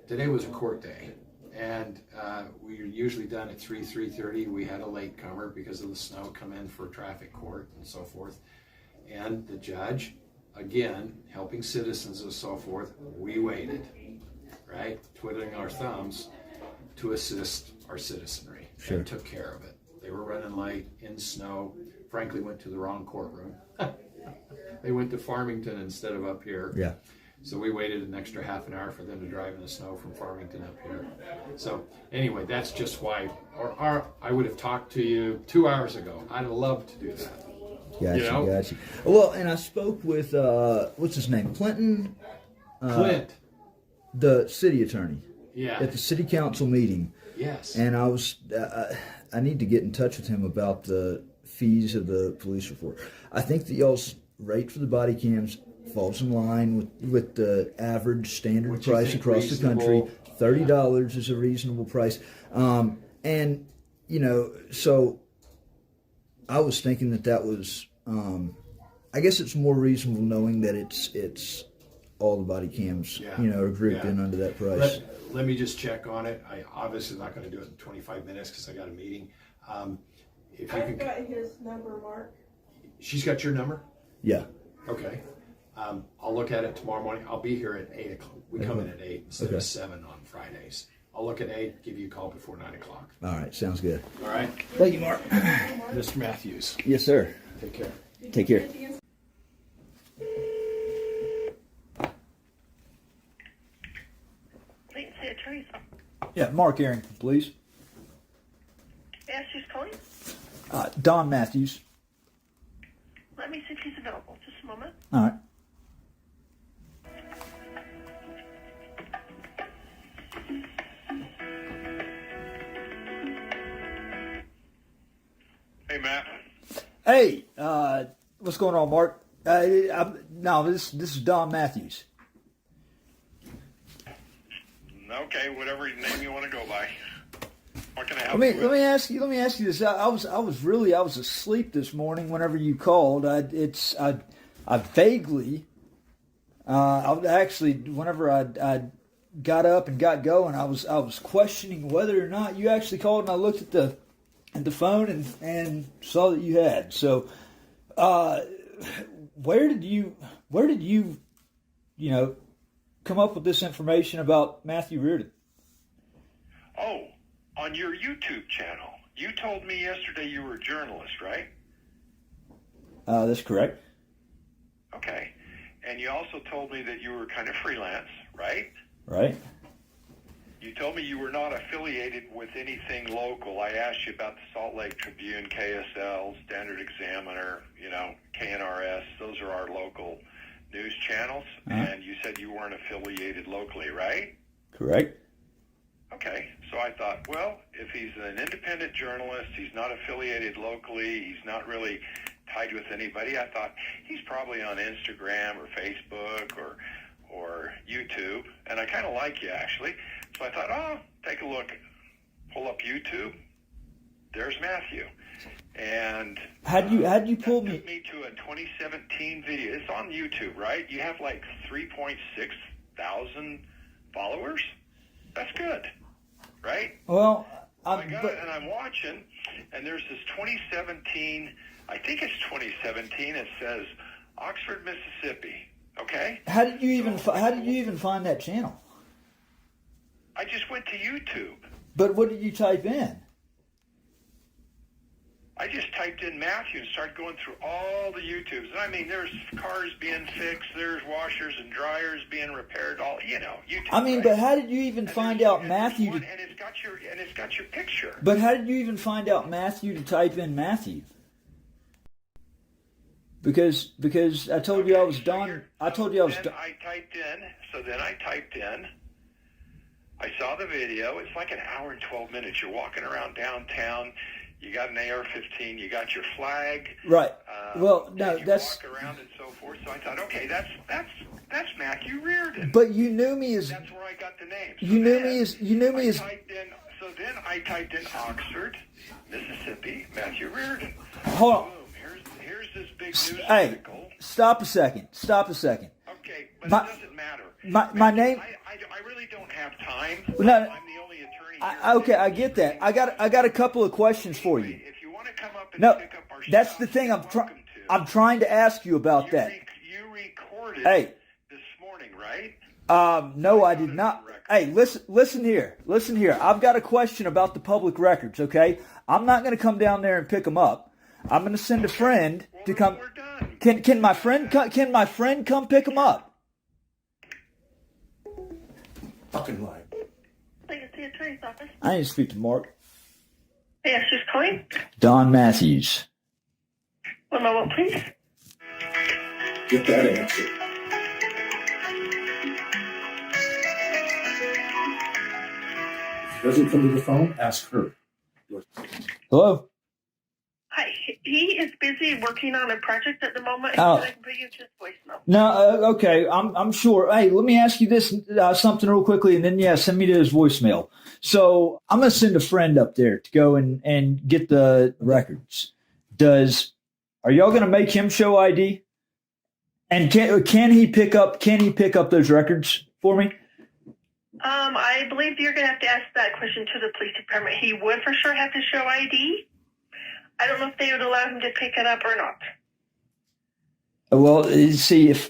Today was a court day. And we're usually done at 3:30. We had a late comer because of the snow come in for traffic court and so forth. And the judge, again, helping citizens and so forth, we waited, right? Twiddling our thumbs to assist our citizenry.
Sure.
And took care of it. They were running late in snow. Frankly, went to the wrong courtroom. They went to Farmington instead of up here.
Yeah.
So we waited an extra half an hour for them to drive in the snow from Farmington up here. So anyway, that's just why, I would have talked to you 2 hours ago. I'd have loved to do that.
Gotcha. Well, and I spoke with, what's his name? Clinton?
Clint.
The city attorney.
Yeah.
At the city council meeting.
Yes.
And I need to get in touch with him about the fees of the police report. I think that y'all's rate for the body cams falls in line with the average standard price across the country. $30 is a reasonable price. And, so I was thinking that was, I guess it's more reasonable knowing that it's all the body cams, are grouped in under that price.
Let me just check on it. I obviously not going to do it in 25 minutes because I got a meeting. If you
I've got his number, Mark.
She's got your number?
Yeah.
Okay. I'll look at it tomorrow morning. I'll be here at 8 o'clock. We come in at 8 instead of 7 on Fridays. I'll look at 8, give you a call before 9 o'clock.
All right, sounds good.
All right.
Thank you, Mark.
Mr. Matthews.
Yes, sir.
Take care.
Take care.
Layton City Attorney's
Yeah, Mark Arrington, please.
Yes, who's calling?
Don Matthews.
Let me see if he's available. Just a moment.
All right.
Hey, Matt.
Hey, what's going on, Mark? This is Don Matthews.
Okay, whatever name you want to go by. What can I help you with?
Let me ask you this. I was asleep this morning whenever you called. I vaguely, whenever I got up and got going, I was questioning whether or not you actually called, and I looked at the phone and saw that you had. So, where did you come up with this information about Matthew Reardon?
Oh, on your YouTube channel. You told me yesterday you were a journalist, right?
That's correct.
Okay. And you also told me that you were kind of freelance, right?
Right.
You told me you were not affiliated with anything local. I asked you about the Salt Lake Tribune, KSL, Standard Examiner, KNRS. Those are our local news channels. And you said you weren't affiliated locally, right?
Correct.
Okay. So I thought, well, if he's an independent journalist, he's not affiliated locally, he's not really tied with anybody, I thought he's probably on Instagram or Facebook or YouTube. And I kind of like you, actually. So I thought, take a look. Pull up YouTube. There's Matthew. And
how'd you pull me?
Took me to a 2017 video. It's on YouTube, right? You have like 3.6 thousand followers. That's good, right?
Well,
and I'm watching, and there's this 2017. I think it's 2017. It says Oxford, Mississippi. Okay.
How did you even find that channel?
I just went to YouTube.
But what did you type in?
I just typed in Matthew and started going through all the YouTubes. And I mean, there's cars being fixed, there's washers and dryers being repaired, all YouTube.
I mean, right? But how did you even find out Matthew?
And it's got your picture.
But how did you even find out Matthew to type in Matthew? Because I told you I was Don. I told you I was.
Then I typed in. I saw the video. It's like an hour and 12 minutes. You're walking around downtown. You got an AR-15. You got your flag.
Right. Well, no, that's.
Walk around and so forth. So I thought, okay, that's Matthew Reardon.
But you knew me as.
That's where I got the name.
So you knew me as.
So then I typed in Oxford, Mississippi, Matthew Reardon.
Hold on.
Boom. Here's this big news
article. Hey, stop a second.
Okay, but it doesn't matter.
My name.
I really don't have time.
No,
I'm the only attorney.
Okay, I get that. I got a couple of questions for you.
If you want to come up and pick up our
that's
stuff,
the thing. I'm trying to ask you about that.
You recorded this morning, right?
No, I did not. Hey, listen here. I've got a question about the public records. Okay, I'm not going to come down there and pick them up. I'm going to send a friend to come. Can my friend come pick them up?
Fucking lie.
It's the attorney's office.
I need to speak to Mark.
Yes, who's calling?
Don Matthews.
1 moment, please.
Get that answer. If she doesn't come to the phone, ask her.
Hello?
Hi, he is busy working on a project at the moment.
Oh.
I can put you to his voicemail.
No, okay, I'm sure. Hey, let me ask you this something real quickly, and then send me to his voicemail. So I'm gonna send a friend up there to go and get the records. Are y'all gonna make him show ID? And can he pick up those records for me?
I believe you're going to have to ask that question to the police department. He would for sure have to show ID. I don't know if they would allow him to pick it up or not.
Well, see, if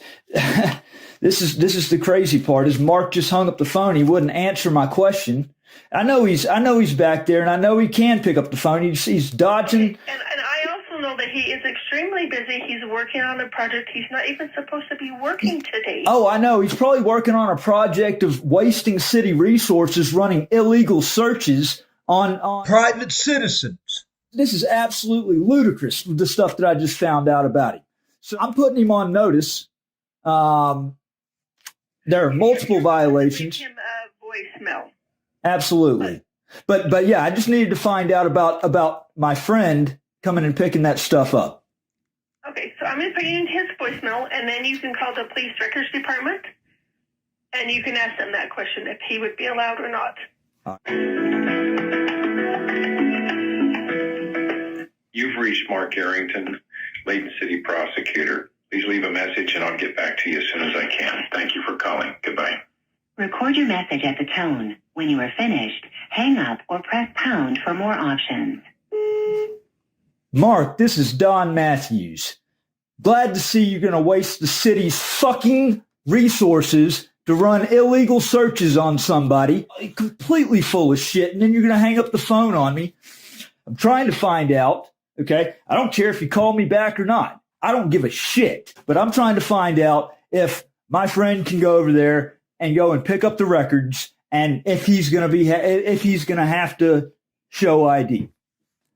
this is the crazy part is Mark just hung up the phone. He wouldn't answer my question. I know he's back there, and I know he can pick up the phone. He's dodging.
And I also know that he is extremely busy. He's working on a project. He's not even supposed to be working today.
Oh, I know. He's probably working on a project of wasting city resources, running illegal searches on
Private citizens.
This is absolutely ludicrous, the stuff that I just found out about him. So I'm putting him on notice. There are multiple violations.
Give him a voicemail.
Absolutely. But yeah, I just needed to find out about my friend coming and picking that stuff up.
Okay, so I'm going to put you in his voicemail, and then you can call the police records department, and you can ask them that question, if he would be allowed or not.
You've reached Mark Arrington, Layton City Prosecutor. Please leave a message and I'll get back to you as soon as I can. Thank you for calling. Goodbye.
Record your message at the tone. When you are finished, hang up or press pound for more options.
Mark, this is Don Matthews. Glad to see you're going to waste the city's fucking resources to run illegal searches on somebody, completely full of shit, and then you're going to hang up the phone on me. I'm trying to find out, okay? I don't care if you call me back or not. I don't give a shit. But I'm trying to find out if my friend can go over there and go and pick up the records, and if he's going to have to show ID.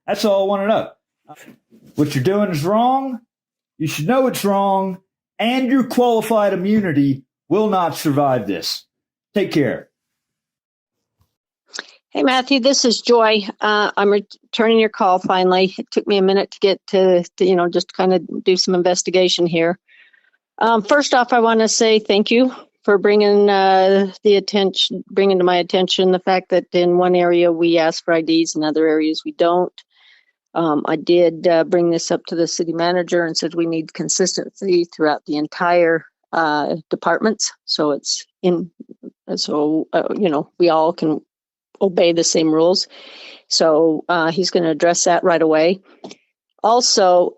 That's all I want to know. What you're doing is wrong. You should know it's wrong, and your qualified immunity will not survive this. Take care.
Hey, Matthew, this is Joy. I'm returning your call finally. It took me a minute to get to just kind of do some investigation here. First off, I want to say thank you for bringing to my attention the fact that in one area we ask for IDs, in other areas we don't. I did bring this up to the city manager and said we need consistency throughout the entire departments, so it's we all can obey the same rules. So he's going to address that right away. Also,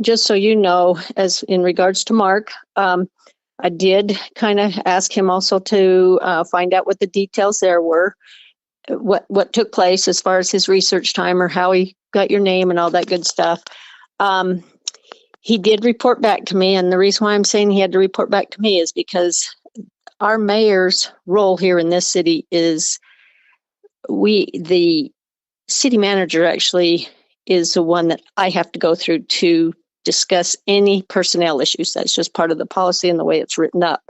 just so you know, as in regards to Mark, I did kind of ask him also to find out what the details there were, what took place as far as his research time or how he got your name and all that good stuff. He did report back to me, and the reason why I'm saying he had to report back to me is because our mayor's role here in this city is the city manager actually is the one that I have to go through to discuss any personnel issues. That's just part of the policy and the way it's written up.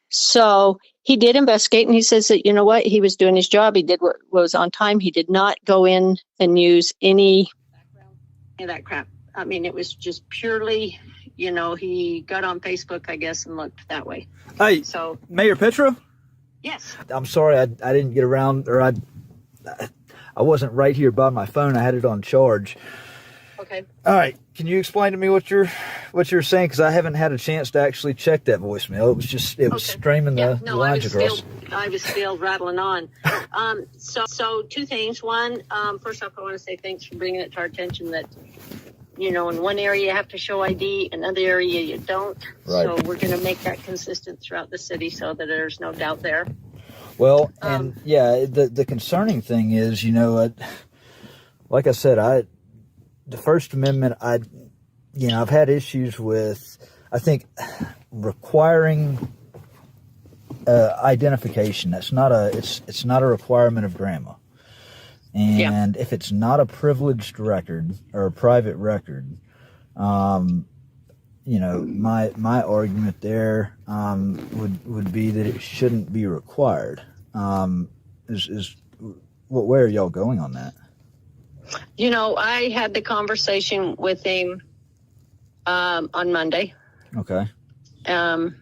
So he did investigate, and he says that, you know what, he was doing his job. He did what was on time. He did not go in and use any of that crap. I mean, it was just purely, he got on Facebook, I guess, and looked that way.
Hey,
so
Mayor Petro?
Yes.
I'm sorry I didn't get around, or I wasn't right here by my phone. I had it on charge.
Okay.
All right. Can you explain to me what you're saying? Because I haven't had a chance to actually check that voicemail. It was streaming the lines across.
I was still rattling on. So two things. One, first off, I want to say thanks for bringing it to our attention that, in one area you have to show ID, another area you don't.
Right.
So we're going to make that consistent throughout the city so that there's no doubt there.
Well, and the concerning thing is, like I said, the First Amendment, I've had issues with, I think, requiring
identification. That's not it's not a requirement of grandma. And if it's not a privileged record or a private record, you know, my argument there would be that it shouldn't be required. Where are y'all going on that?
You know, I had the conversation with him on Monday.
Okay.
Well,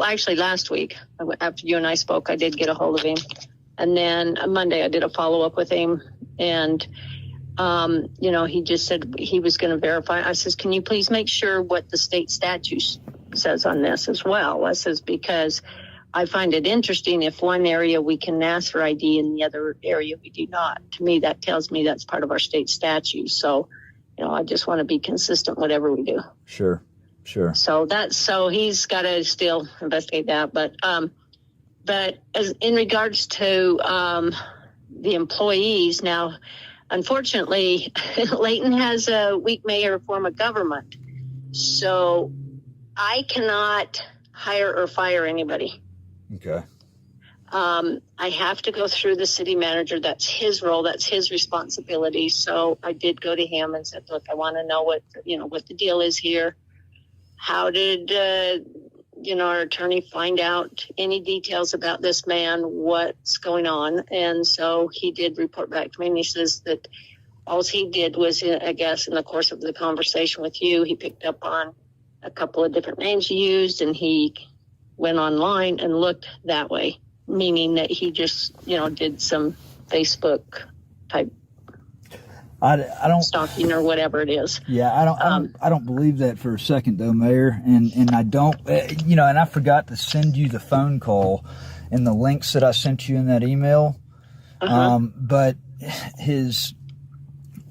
actually last week, after you and I spoke, I did get a hold of him. And then on Monday, I did a follow-up with him. And, you know, he just said he was going to verify. I says, can you please make sure what the state statute says on this as well? I says, because I find it interesting if one area we can ask for ID and the other area we do not. To me, that tells me that's part of our state statute. So, you know, I just want to be consistent whatever we do.
Sure.
So he's got to still investigate that. But as in regards to the employees now, unfortunately, Layton has a weak mayor form of government, so I cannot hire or fire anybody.
Okay.
I have to go through the city manager. That's his role. That's his responsibility. So I did go to him and said, look, I want to know what the deal is here. How did, our attorney find out any details about this man, what's going on? And so he did report back to me, and he says that all he did was, I guess, in the course of the conversation with you, he picked up on a couple of different names you used, and he went online and looked that way, meaning that he just, did some Facebook type
I don't
stalking or whatever it is.
Yeah, I don't believe that for a second though, Mayor, and I don't, and I forgot to send you the phone call and the links that I sent you in that email. But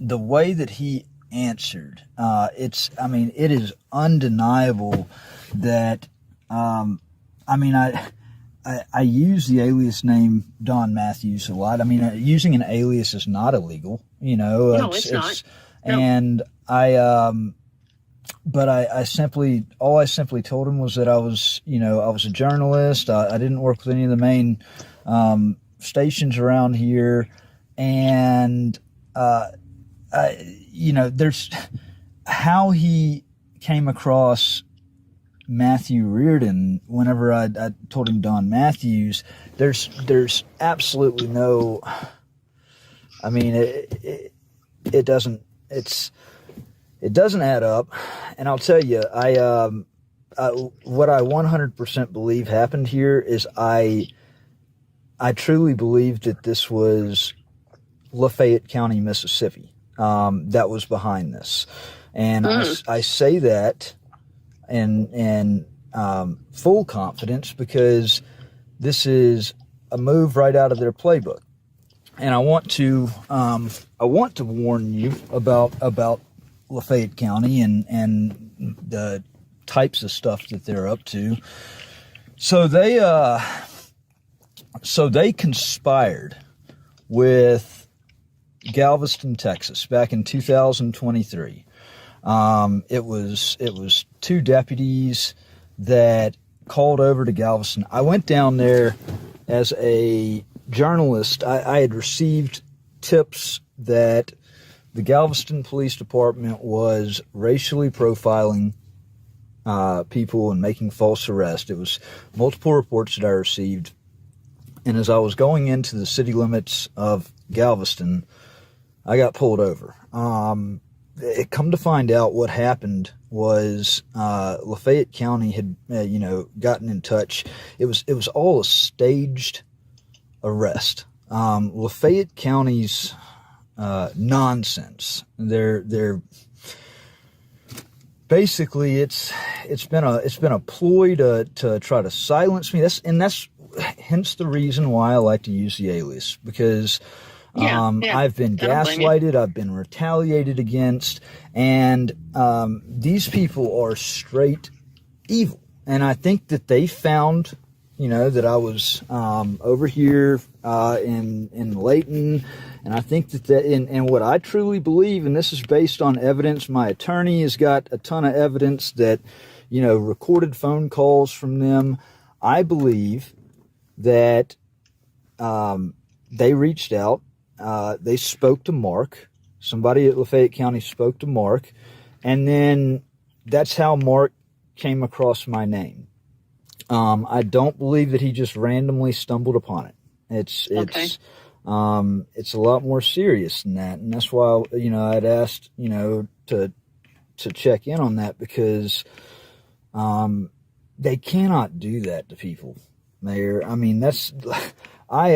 the way that he answered, it is undeniable that, I use the alias name Don Matthews a lot. I mean, using an alias is not illegal,
No, it's not. No.
And but I simply told him was that I was a journalist. I didn't work with any of the main stations around here, and there's how he came across Matthew Reardon whenever I told him Don Matthews. There's absolutely no. I mean, it doesn't add up, and I'll tell you, what I 100% believe happened here is I truly believe that this was Lafayette County, Mississippi, that was behind this, and I say that in full confidence because this is a move right out of their playbook. And I want to warn you about Lafayette County and the types of stuff that they're up to. So they conspired with Galveston, Texas, back in 2023. It was two deputies that called over to Galveston. I went down there as a journalist. I had received tips that the Galveston Police Department was racially profiling people and making false arrests. It was multiple reports that I received. And as I was going into the city limits of Galveston, I got pulled over. It come to find out what happened was Lafayette County had gotten in touch. It was all a staged arrest. Lafayette County's nonsense. They're basically it's been a ploy to try to silence me. That's hence the reason why I like to use the alias, because I've been gaslighted, I've been retaliated against, and these people are straight evil. And I think that they found, that I was over here in Layton, and I think that and what I truly believe, and this is based on evidence, my attorney has got a ton of evidence that,
recorded phone calls from them. I believe that they reached out. They spoke to Mark. Somebody at Lafayette County spoke to Mark. And then that's how Mark came across my name. I don't believe that he just randomly stumbled upon it. It's a lot more serious than that. And that's why, I'd asked, to check in on that, because they cannot do that to people, Mayor. I mean, I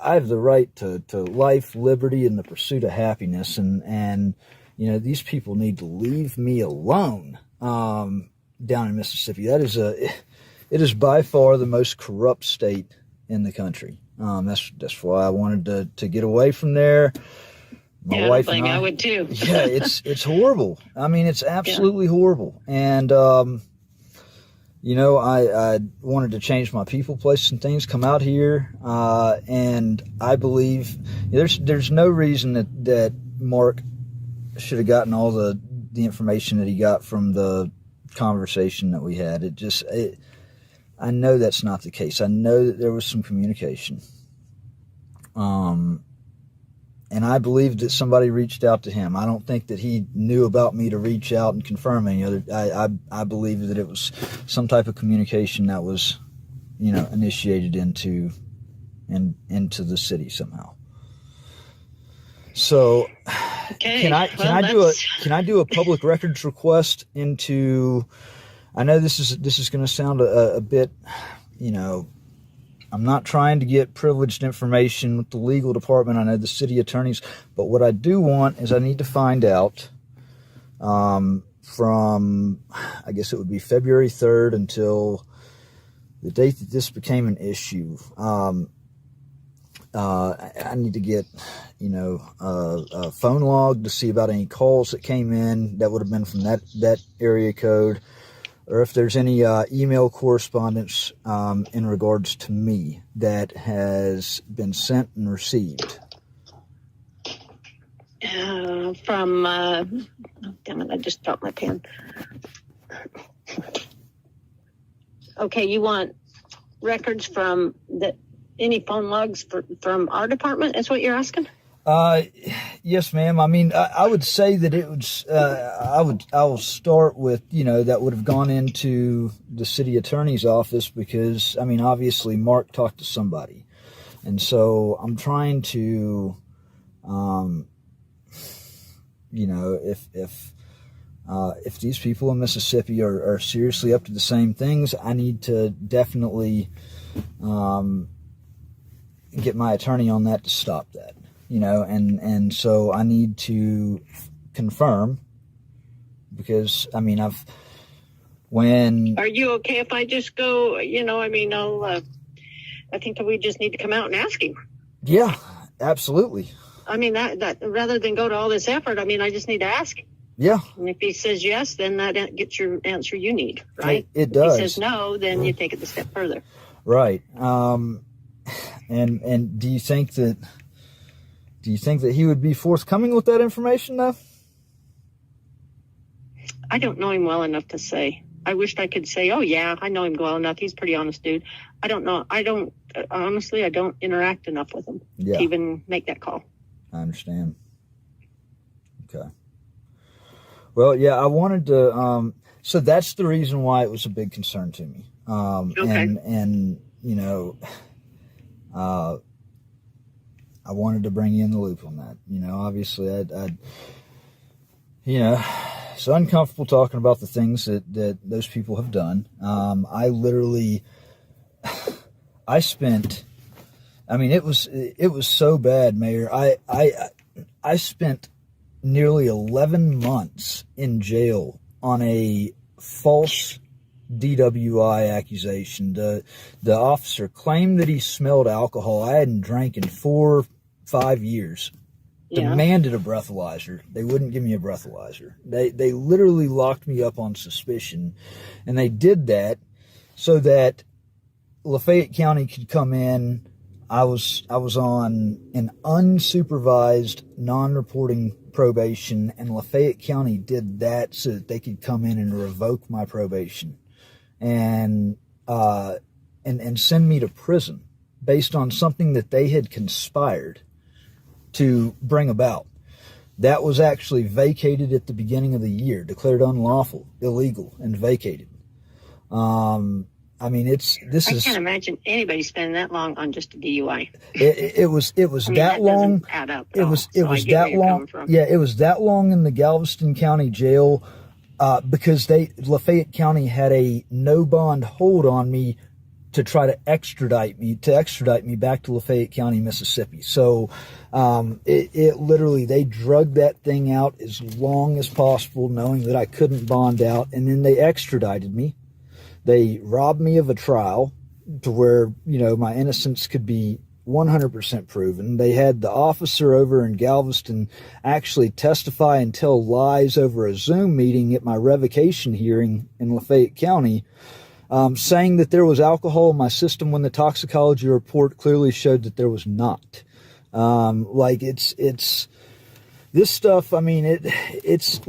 have the right to life, liberty, and the pursuit of happiness. And these people need to leave me alone, down in Mississippi. It is by far the most corrupt state in the country. That's why I wanted to get away from there. My wife and
I would too.
Yeah, it's horrible. I mean, it's absolutely horrible. And I wanted to change my people, places, and things. Come out here, and I believe there's no reason that Mark should have gotten all the information that he got from the conversation that we had. I know that's not the case. I know that there was some communication. And I believe that somebody reached out to him. I don't think that he knew about me to reach out and confirm any other. I believe that it was some type of communication that was, initiated into the city somehow. So,
okay.
Can I do a public records request into? I know this is going to sound a bit, I'm not trying to get privileged information with the legal department. I know the city attorneys, but what I do want is I need to find out from, I guess it would be February 3rd until the date that this became an issue. I need to get, a phone log to see about any calls that came in that would have been from that area code, or if there's any email correspondence in regards to me that has been sent and received.
Damn it, I just dropped my pen. Okay, you want records from any phone logs from our department? That's what you're asking?
Yes, ma'am. I mean, I would say that it would, I will start with, that would have gone into the city attorney's office, because, I mean, obviously Mark talked to somebody. And so I'm trying to, if these people in Mississippi are seriously up to the same things, I need to definitely, get my attorney on that to stop that. And so I need to confirm, because, I mean, Are you okay if I just go, I think that we just need to come out and ask him. Yeah, absolutely.
I mean, that rather than go to all this effort, I mean, I just need to ask him.
Yeah.
And if he says yes, then that gets your answer you need, right?
It does.
If he says no, then you take it a step further.
Right. And do you think that he would be forthcoming with that information, though?
I don't know him well enough to say. I wished I could say, oh yeah, I know him well enough. He's a pretty honest dude. I don't know. Honestly, I don't interact enough with him to even make that call.
I understand. Okay. Well, yeah, I wanted to, so that's the reason why it was a big concern to me.
Okay.
And I wanted to bring you in the loop on that. Obviously it's uncomfortable talking about the things that those people have done. It was so bad, Mayor. I spent nearly 11 months in jail on a false DWI accusation. The officer claimed that he smelled alcohol. I hadn't drank in 4 or 5 years.
Yeah.
Demanded a breathalyzer. They wouldn't give me a breathalyzer. They literally locked me up on suspicion, and they did that so that Lafayette County could come in. I was on an unsupervised, non-reporting probation, and Lafayette County did that so that they could come in and revoke my probation and send me to prison based on something that they had conspired to bring about. That was actually vacated at the beginning of the year, declared unlawful, illegal, and vacated. I mean, I
can't imagine anybody spending that long on just a DUI.
It was that long.
Add up
It was that long. Yeah, it was that long in the Galveston County Jail because Lafayette County had a no bond hold on me to try to extradite me back to Lafayette County, Mississippi. So it literally, they drugged that thing out as long as possible, knowing that I couldn't bond out, and then they extradited me. They robbed me of a trial to where, my innocence could be 100% proven. They had the officer over in Galveston actually testify and tell lies over a Zoom meeting at my revocation hearing in Lafayette County, saying that there was alcohol in my system when the toxicology report clearly showed that there was not. This stuff, I mean, it's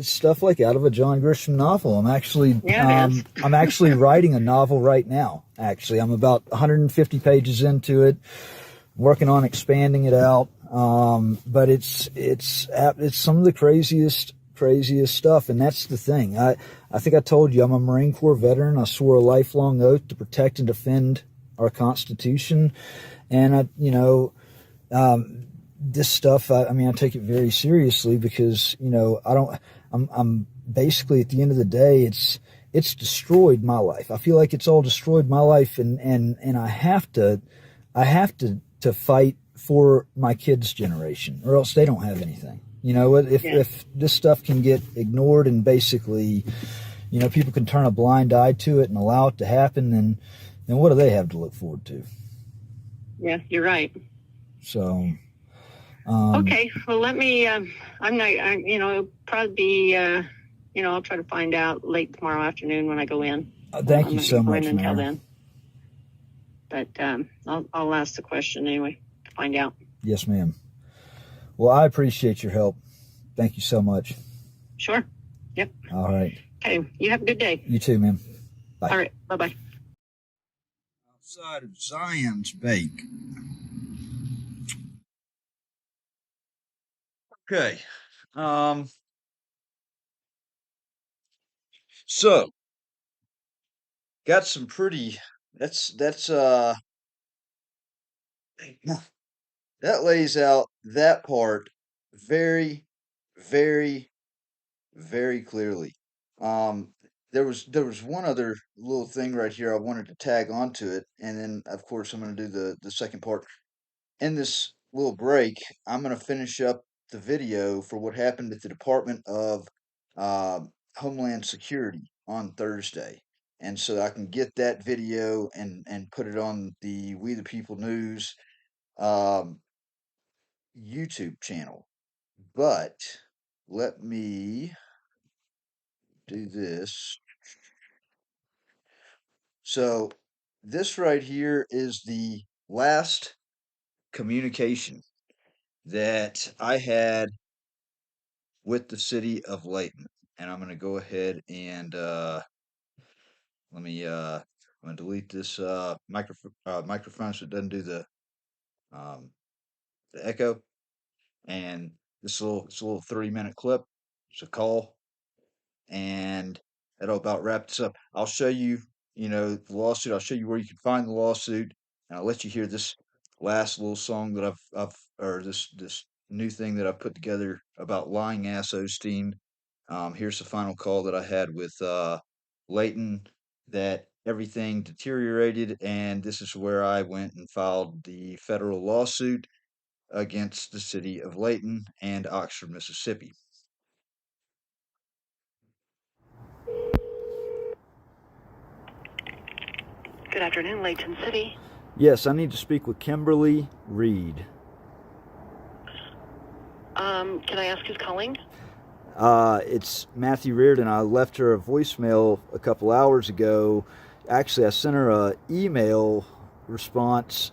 stuff like out of a John Grisham novel. I'm actually writing a novel right now. Actually, I'm about 150 pages into it, working on expanding it out. But it's some of the craziest stuff, and that's the thing. I think I told you I'm a Marine Corps veteran. I swore a lifelong oath to protect and defend our Constitution, and this stuff, I take it very seriously because, I'm basically, at the end of the day, it's destroyed my life. I feel like it's all destroyed my life, and I have to fight for my kids' generation, or else they don't have anything. If this stuff can get ignored and basically, people can turn a blind eye to it and allow it to happen, then what do they have to look forward to?
Yeah, you're right.
So...
okay, well, let me, it'll probably be, I'll try to find out late tomorrow afternoon when I go in.
Thank you so much,
until
ma'am.
Then. But I'll ask the question anyway to find out.
Yes, ma'am. Well, I appreciate your help. Thank you so much.
Sure. Yep.
All right.
Okay, you have a good day.
You too, ma'am. Bye.
All right, bye-bye.
Outside of Zion's Bake.
Okay. So got some pretty that lays out that part very, very, very clearly. There was one other little thing right here I wanted to tag onto it, and then of course I'm gonna do the second part. In this little break, I'm going to finish up the video for what happened at the Department of Homeland Security on Thursday. And so I can get that video and put it on the We the People News YouTube channel. But let me do this. So this right here is the last communication that I had with the city of Layton. And I'm going to go ahead and I'm going to delete this microphone so it doesn't do the echo. And it's a little 3-minute clip. It's a call, and that'll about wrap this up. I'll show you, the lawsuit. I'll show you where you can find the lawsuit, and I'll let you hear this last little song that or this new thing that I put together about lying ass Osteen. Here's the final call that I had with Layton, that everything deteriorated, and this is where I went and filed the federal lawsuit against the city of Layton and Oxford, Mississippi.
Good afternoon, Layton City.
Yes, I need to speak with Kimberly Reed.
Can I ask who's calling?
It's Matthew Reardon. I left her a voicemail a couple hours ago. Actually, I sent her an email response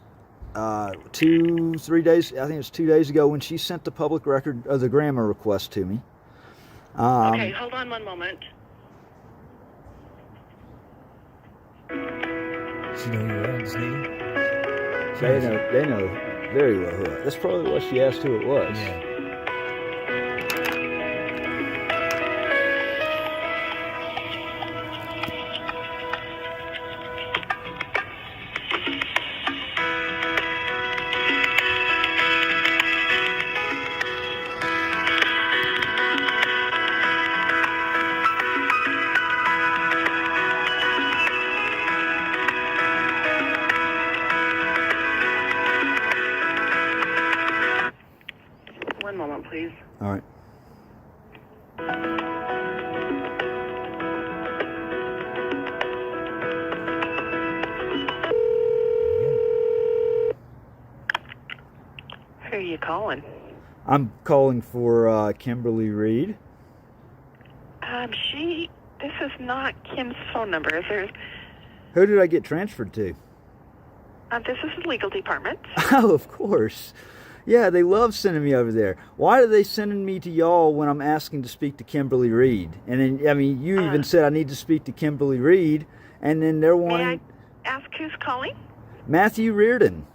3 days. I think it was 2 days ago when she sent the public record of the grammar request to me.
Okay, hold on one moment.
She know who it was, They know very well who it was. That's probably what she asked who it was. Yeah.
One moment, please.
All right.
Who are you calling?
I'm calling for Kimberly Reed.
This is not Kim's phone number. Is there?
Who did I get transferred to?
This is the legal department.
Oh, of course. Yeah, they love sending me over there. Why are they sending me to y'all when I'm asking to speak to Kimberly Reed? And then, I mean, you even said I need to speak to Kimberly Reed, and then they're wanting...
May I ask who's calling?
Matthew Reardon.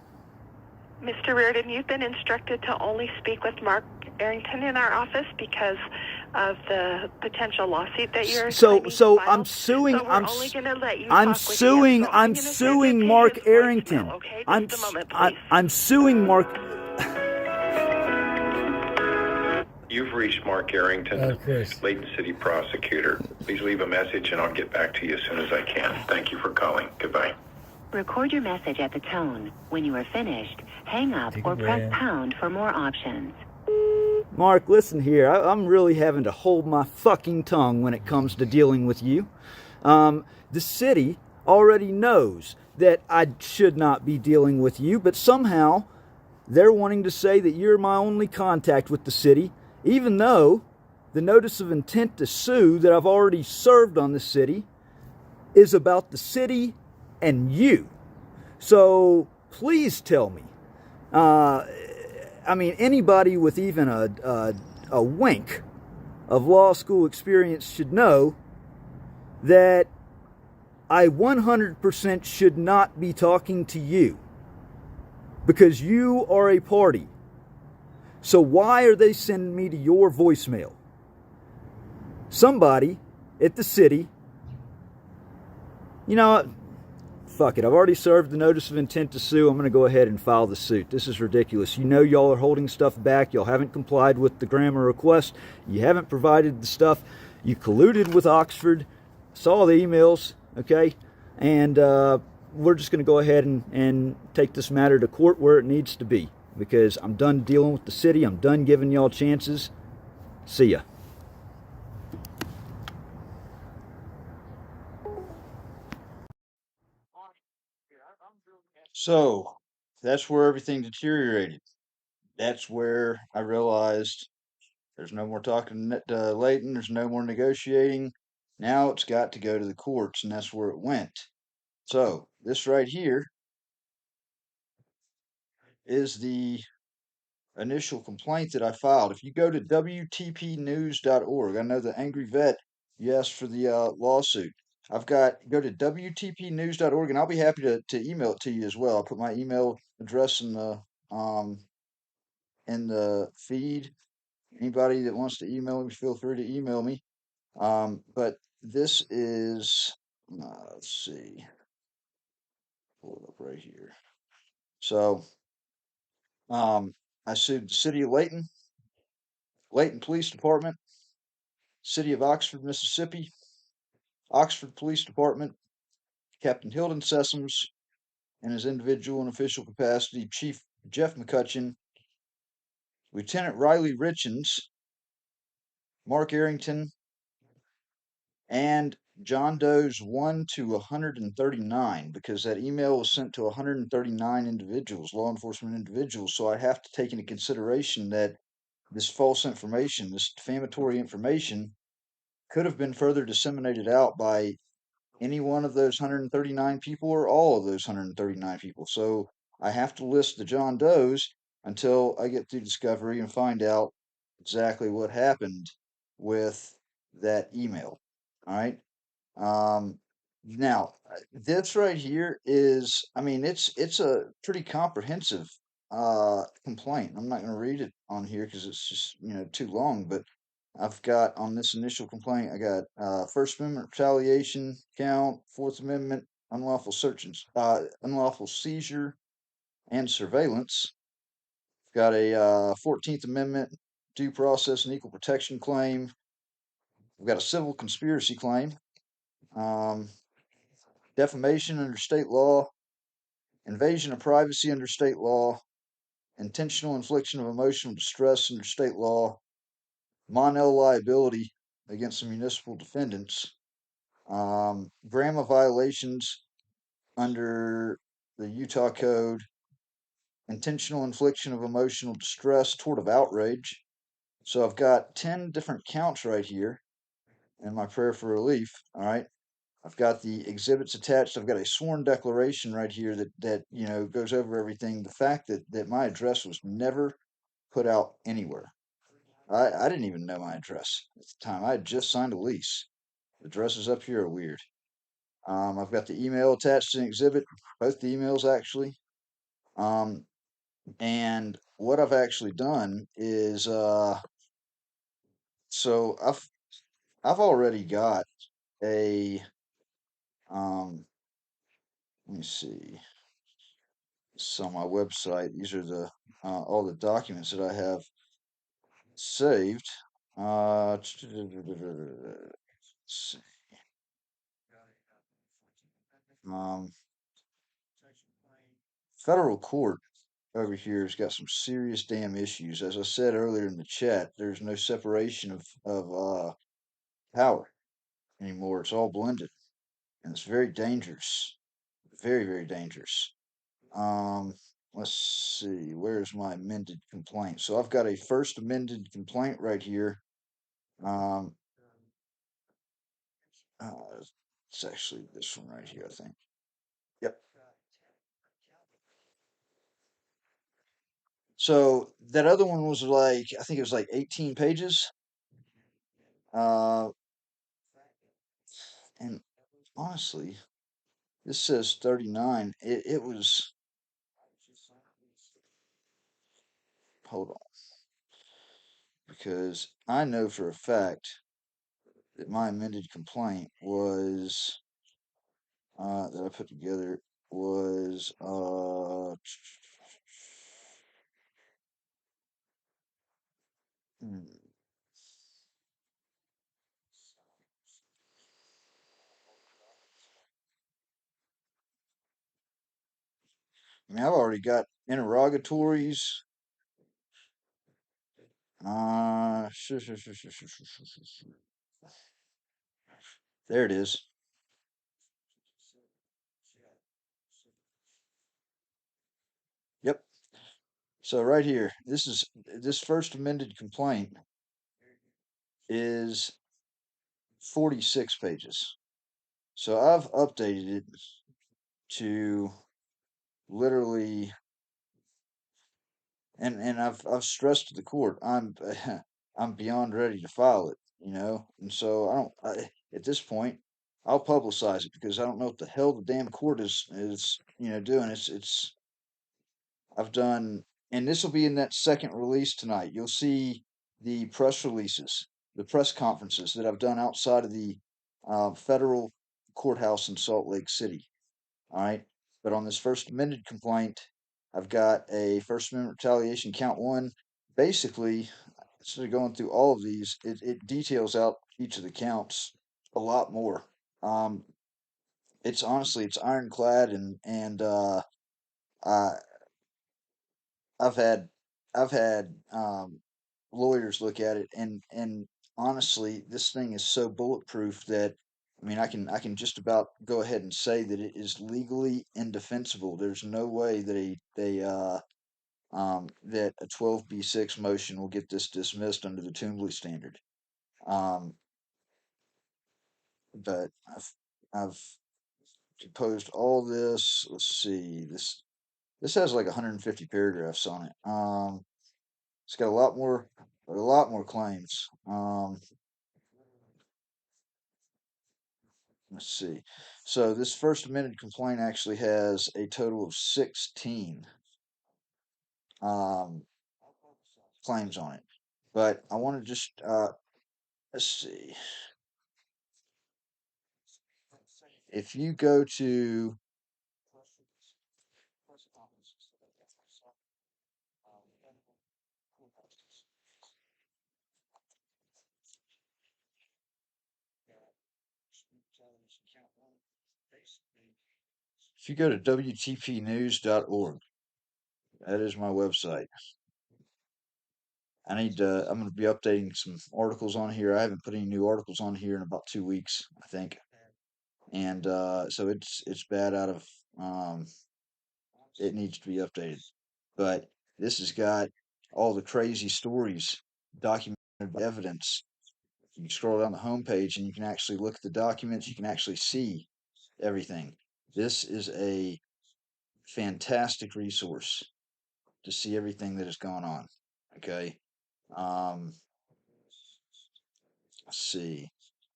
Mr. Reardon, you've been instructed to only speak with Mark Arrington in our office because of the potential lawsuit that you're
I'm suing.
So we're only going to let you
I'm
talk
suing.
With him. So
I'm suing Mark Arrington.
Okay, just a moment, please.
I'm suing Mark.
You've reached Mark Arrington, Layton City Prosecutor. Please leave a message and I'll get back to you as soon as I can. Thank you for calling. Goodbye.
Record your message at the tone. When you are finished, hang up or press pound for more options.
Mark, listen here. I'm really having to hold my fucking tongue when it comes to dealing with you. The city already knows that I should not be dealing with you, but somehow they're wanting to say that you're my only contact with the city, even though the notice of intent to sue that I've already served on the city is about the city and you. So please tell me. I mean, anybody with even a wink of law school experience should know that I 100% should not be talking to you because you are a party. So why are they sending me to your voicemail? Somebody at the city, you know, fuck it. I've already served the notice of intent to sue. I'm going to go ahead and file the suit. This is ridiculous. You know y'all are holding stuff back. Y'all haven't complied with the grammar request. You haven't provided the stuff. You colluded with Oxford. Saw the emails, okay? And we're just going to go ahead and take this matter to court where it needs to be because I'm done dealing with the city. I'm done giving y'all chances. See ya.
So that's where everything deteriorated. That's where I realized there's no more talking to Layton. There's no more negotiating. Now it's got to go to the courts, and that's where it went. So this right here is the initial complaint that I filed. If you go to WTPnews.org, I know the Angry Vet, you asked for the lawsuit. Go to WTPnews.org, and I'll be happy to email it to you as well. I'll put my email address in the feed. Anybody that wants to email me, feel free to email me. But this is, let's see, pull it up right here. So, I sued the city of Layton, Layton Police Department, City of Oxford, Mississippi, Oxford Police Department, Captain Hilton Sessoms, in his individual and official capacity, Chief Jeff McCutcheon, Lieutenant Riley Richens, Mark Arrington, and John Doe's 1 to 139, because that email was sent to 139 individuals, law enforcement individuals. So I have to take into consideration that this false information, this defamatory information, could have been further disseminated out by any one of those 139 people or all of those 139 people. So I have to list the John Does until I get through discovery and find out exactly what happened with that email. All right. Now this right here is, I mean, it's a pretty comprehensive complaint. I'm not going to read it on here because it's just, too long, but I've got on this initial complaint, I got First Amendment retaliation count, Fourth Amendment unlawful search and unlawful seizure and surveillance. Got a 14th Amendment due process and equal protection claim. We've got a civil conspiracy claim, um, defamation under state law, invasion of privacy under state law, intentional infliction of emotional distress under state law, Mon-El liability against the municipal defendants, grandma violations under the Utah Code, intentional infliction of emotional distress, tort of outrage. So I've got 10 different counts right here in my prayer for relief. All right. I've got the exhibits attached. I've got a sworn declaration right here that goes over everything. The fact that my address was never put out anywhere. I didn't even know my address at the time. I had just signed a lease. The addresses up here are weird. I've got the email attached to an exhibit, both the emails actually. And what I've actually done is, so I've already got a, let me see, it's on my website. These are the all the documents that I have saved. Let's see. Um, Federal court over here has got some serious damn issues. As I said earlier in the chat, there's no separation of power anymore. It's all blended, and it's very dangerous. Very, very dangerous. Um, let's see. Where's my amended complaint? So I've got a first amended complaint right here. Um, it's actually this one right here, I think. Yep. So that other one was like, I think it was like 18 pages. Uh, and honestly, this says 39. It was, hold on, because I know for a fact that my amended complaint was, that I put together was, hmm, I mean, I've already got interrogatories. Uh, there it is. Yep. So right here, this first amended complaint is 46 pages. So I've updated it to literally, and I've stressed to the court, I'm beyond ready to file it. And so at this point, I'll publicize it because I don't know what the hell the damn court is doing. It's I've done, and this will be in that second release tonight. You'll see the press releases, the press conferences that I've done outside of the federal courthouse in Salt Lake City. All right. But on this first amended complaint, I've got a First Amendment retaliation count one. Basically, instead of going through all of these, it details out each of the counts a lot more. Um, it's honestly, it's ironclad, and I I've had lawyers look at it, and honestly, this thing is so bulletproof that, I mean, I can just about go ahead and say that it is legally indefensible. There's no way that that a 12B6 motion will get this dismissed under the Toombley standard. Um, but I've composed all this. Let's see, this This has like 150 paragraphs on it. It's got a lot more claims. Let's see. So this first amended complaint actually has a total of 16 um, claims on it. But I want to just let's see. If you go to WTPnews.org, that is my website. I'm going to be updating some articles on here. I haven't put any new articles on here in about 2 weeks, I think. And so it's bad out of, it needs to be updated. But this has got all the crazy stories documented by evidence. You can scroll down the homepage and you can actually look at the documents. You can actually see everything. This is a fantastic resource to see everything that is going on. Okay. Let's see.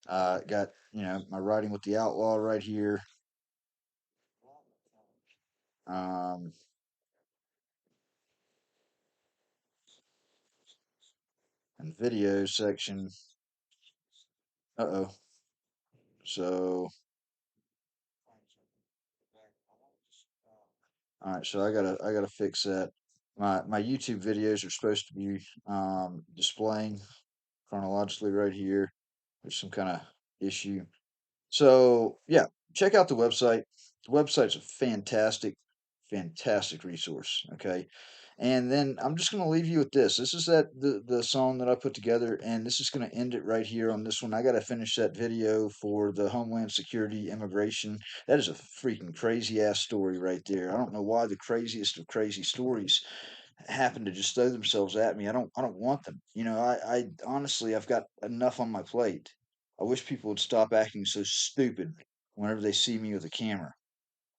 Got, my writing with the outlaw right here. And video section. Uh-oh. So, all right. So I gotta fix that. My YouTube videos are supposed to be displaying chronologically right here. There's some kind of issue. So yeah, check out the website. The website's a fantastic resource. Okay. And then I'm just going to leave you with this. This is the song that I put together, and this is going to end it right here on this one. I got to finish that video for the Homeland Security immigration. That is a freaking crazy ass story right there. I don't know why the craziest of crazy stories happen to just throw themselves at me. I don't want them. I honestly, I've got enough on my plate. I wish people would stop acting so stupid whenever they see me with a camera.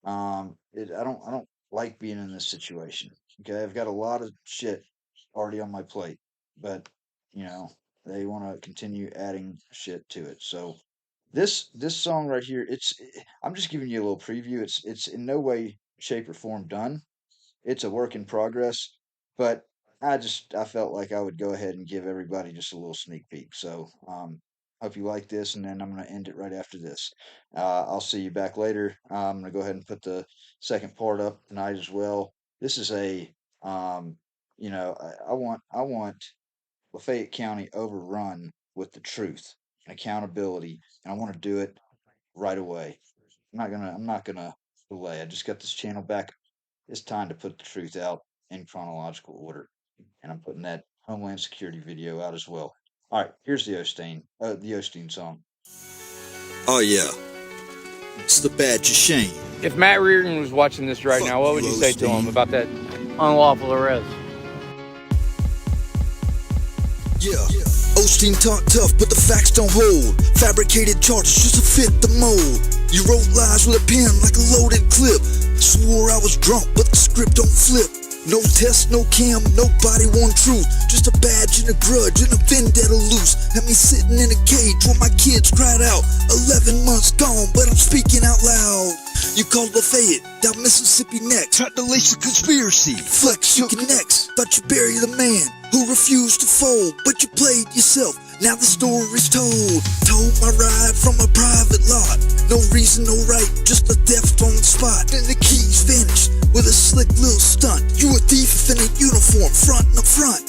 I don't like being in this situation. Okay, I've got a lot of shit already on my plate, but they want to continue adding shit to it. So this song right here, I'm just giving you a little preview. It's in no way, shape, or form done. It's a work in progress, but I felt like I would go ahead and give everybody just a little sneak peek. So hope you like this, and then I'm going to end it right after this. I'll see you back later. I'm going to go ahead and put the second part up tonight as well. This is I want Lafayette County overrun with the truth and accountability, and I want to do it right away. I'm not gonna delay. I just got this channel back. It's time to put the truth out in chronological order, and I'm putting that Homeland Security video out as well. All right, here's the Osteen song.
Oh yeah, it's the badge of shame.
If Matt Reardon was watching this right now, what would you say to him about that unlawful arrest?
Yeah, Osteen talk tough, but the facts don't hold. Fabricated charges just to fit the mold. You wrote lies with a pen like a loaded clip. Swore I was drunk, but the script don't flip. No test, no cam, nobody want truth. Just a badge and a grudge and a vendetta loose. Had me sitting in a cage where my kids cried out. 11 months gone, but I'm speaking out loud. You called Lafayette, down Mississippi next. Tried to lace a conspiracy, flex your connects. Thought you buried the man who refused to fold, but you played yourself. Now the story's told. Told my ride from a private lot. No reason, no right, just a theft on the spot. Then the keys vanished with a slick little stunt. You a thief in a uniform, front and up front.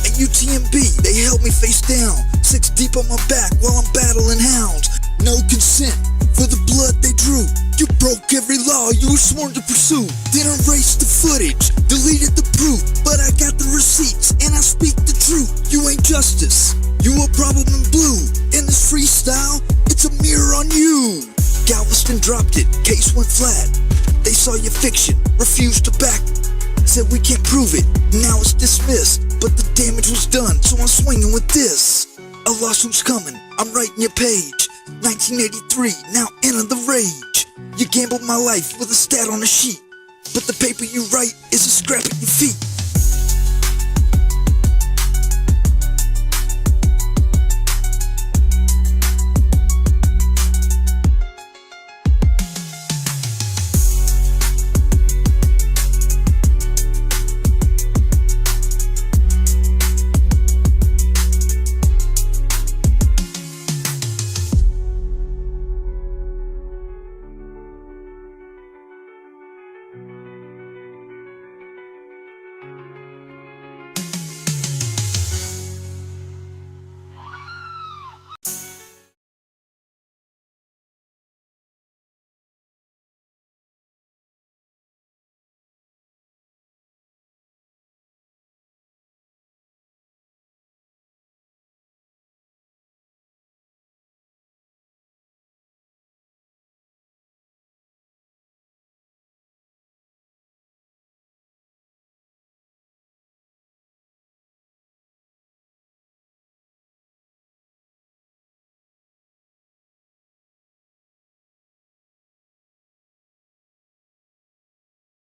At UTMB, they held me face down, 6 deep on my back while I'm battling hounds. No consent for the blood they drew. You broke every law you were sworn to pursue. Then erased the footage, deleted the proof. But I got the receipts and I speak the truth. You ain't justice, you a problem in blue. In this freestyle, it's a mirror on you. Galveston dropped it, case went flat. They saw your fiction, refused to back it. Said we can't prove it, now it's dismissed. But the damage was done, so I'm swinging with this. A lawsuit's coming, I'm writing your page. 1983, now enter the rage. You gambled my life with a stat on a sheet. but the paper you write is a scrap at your feet.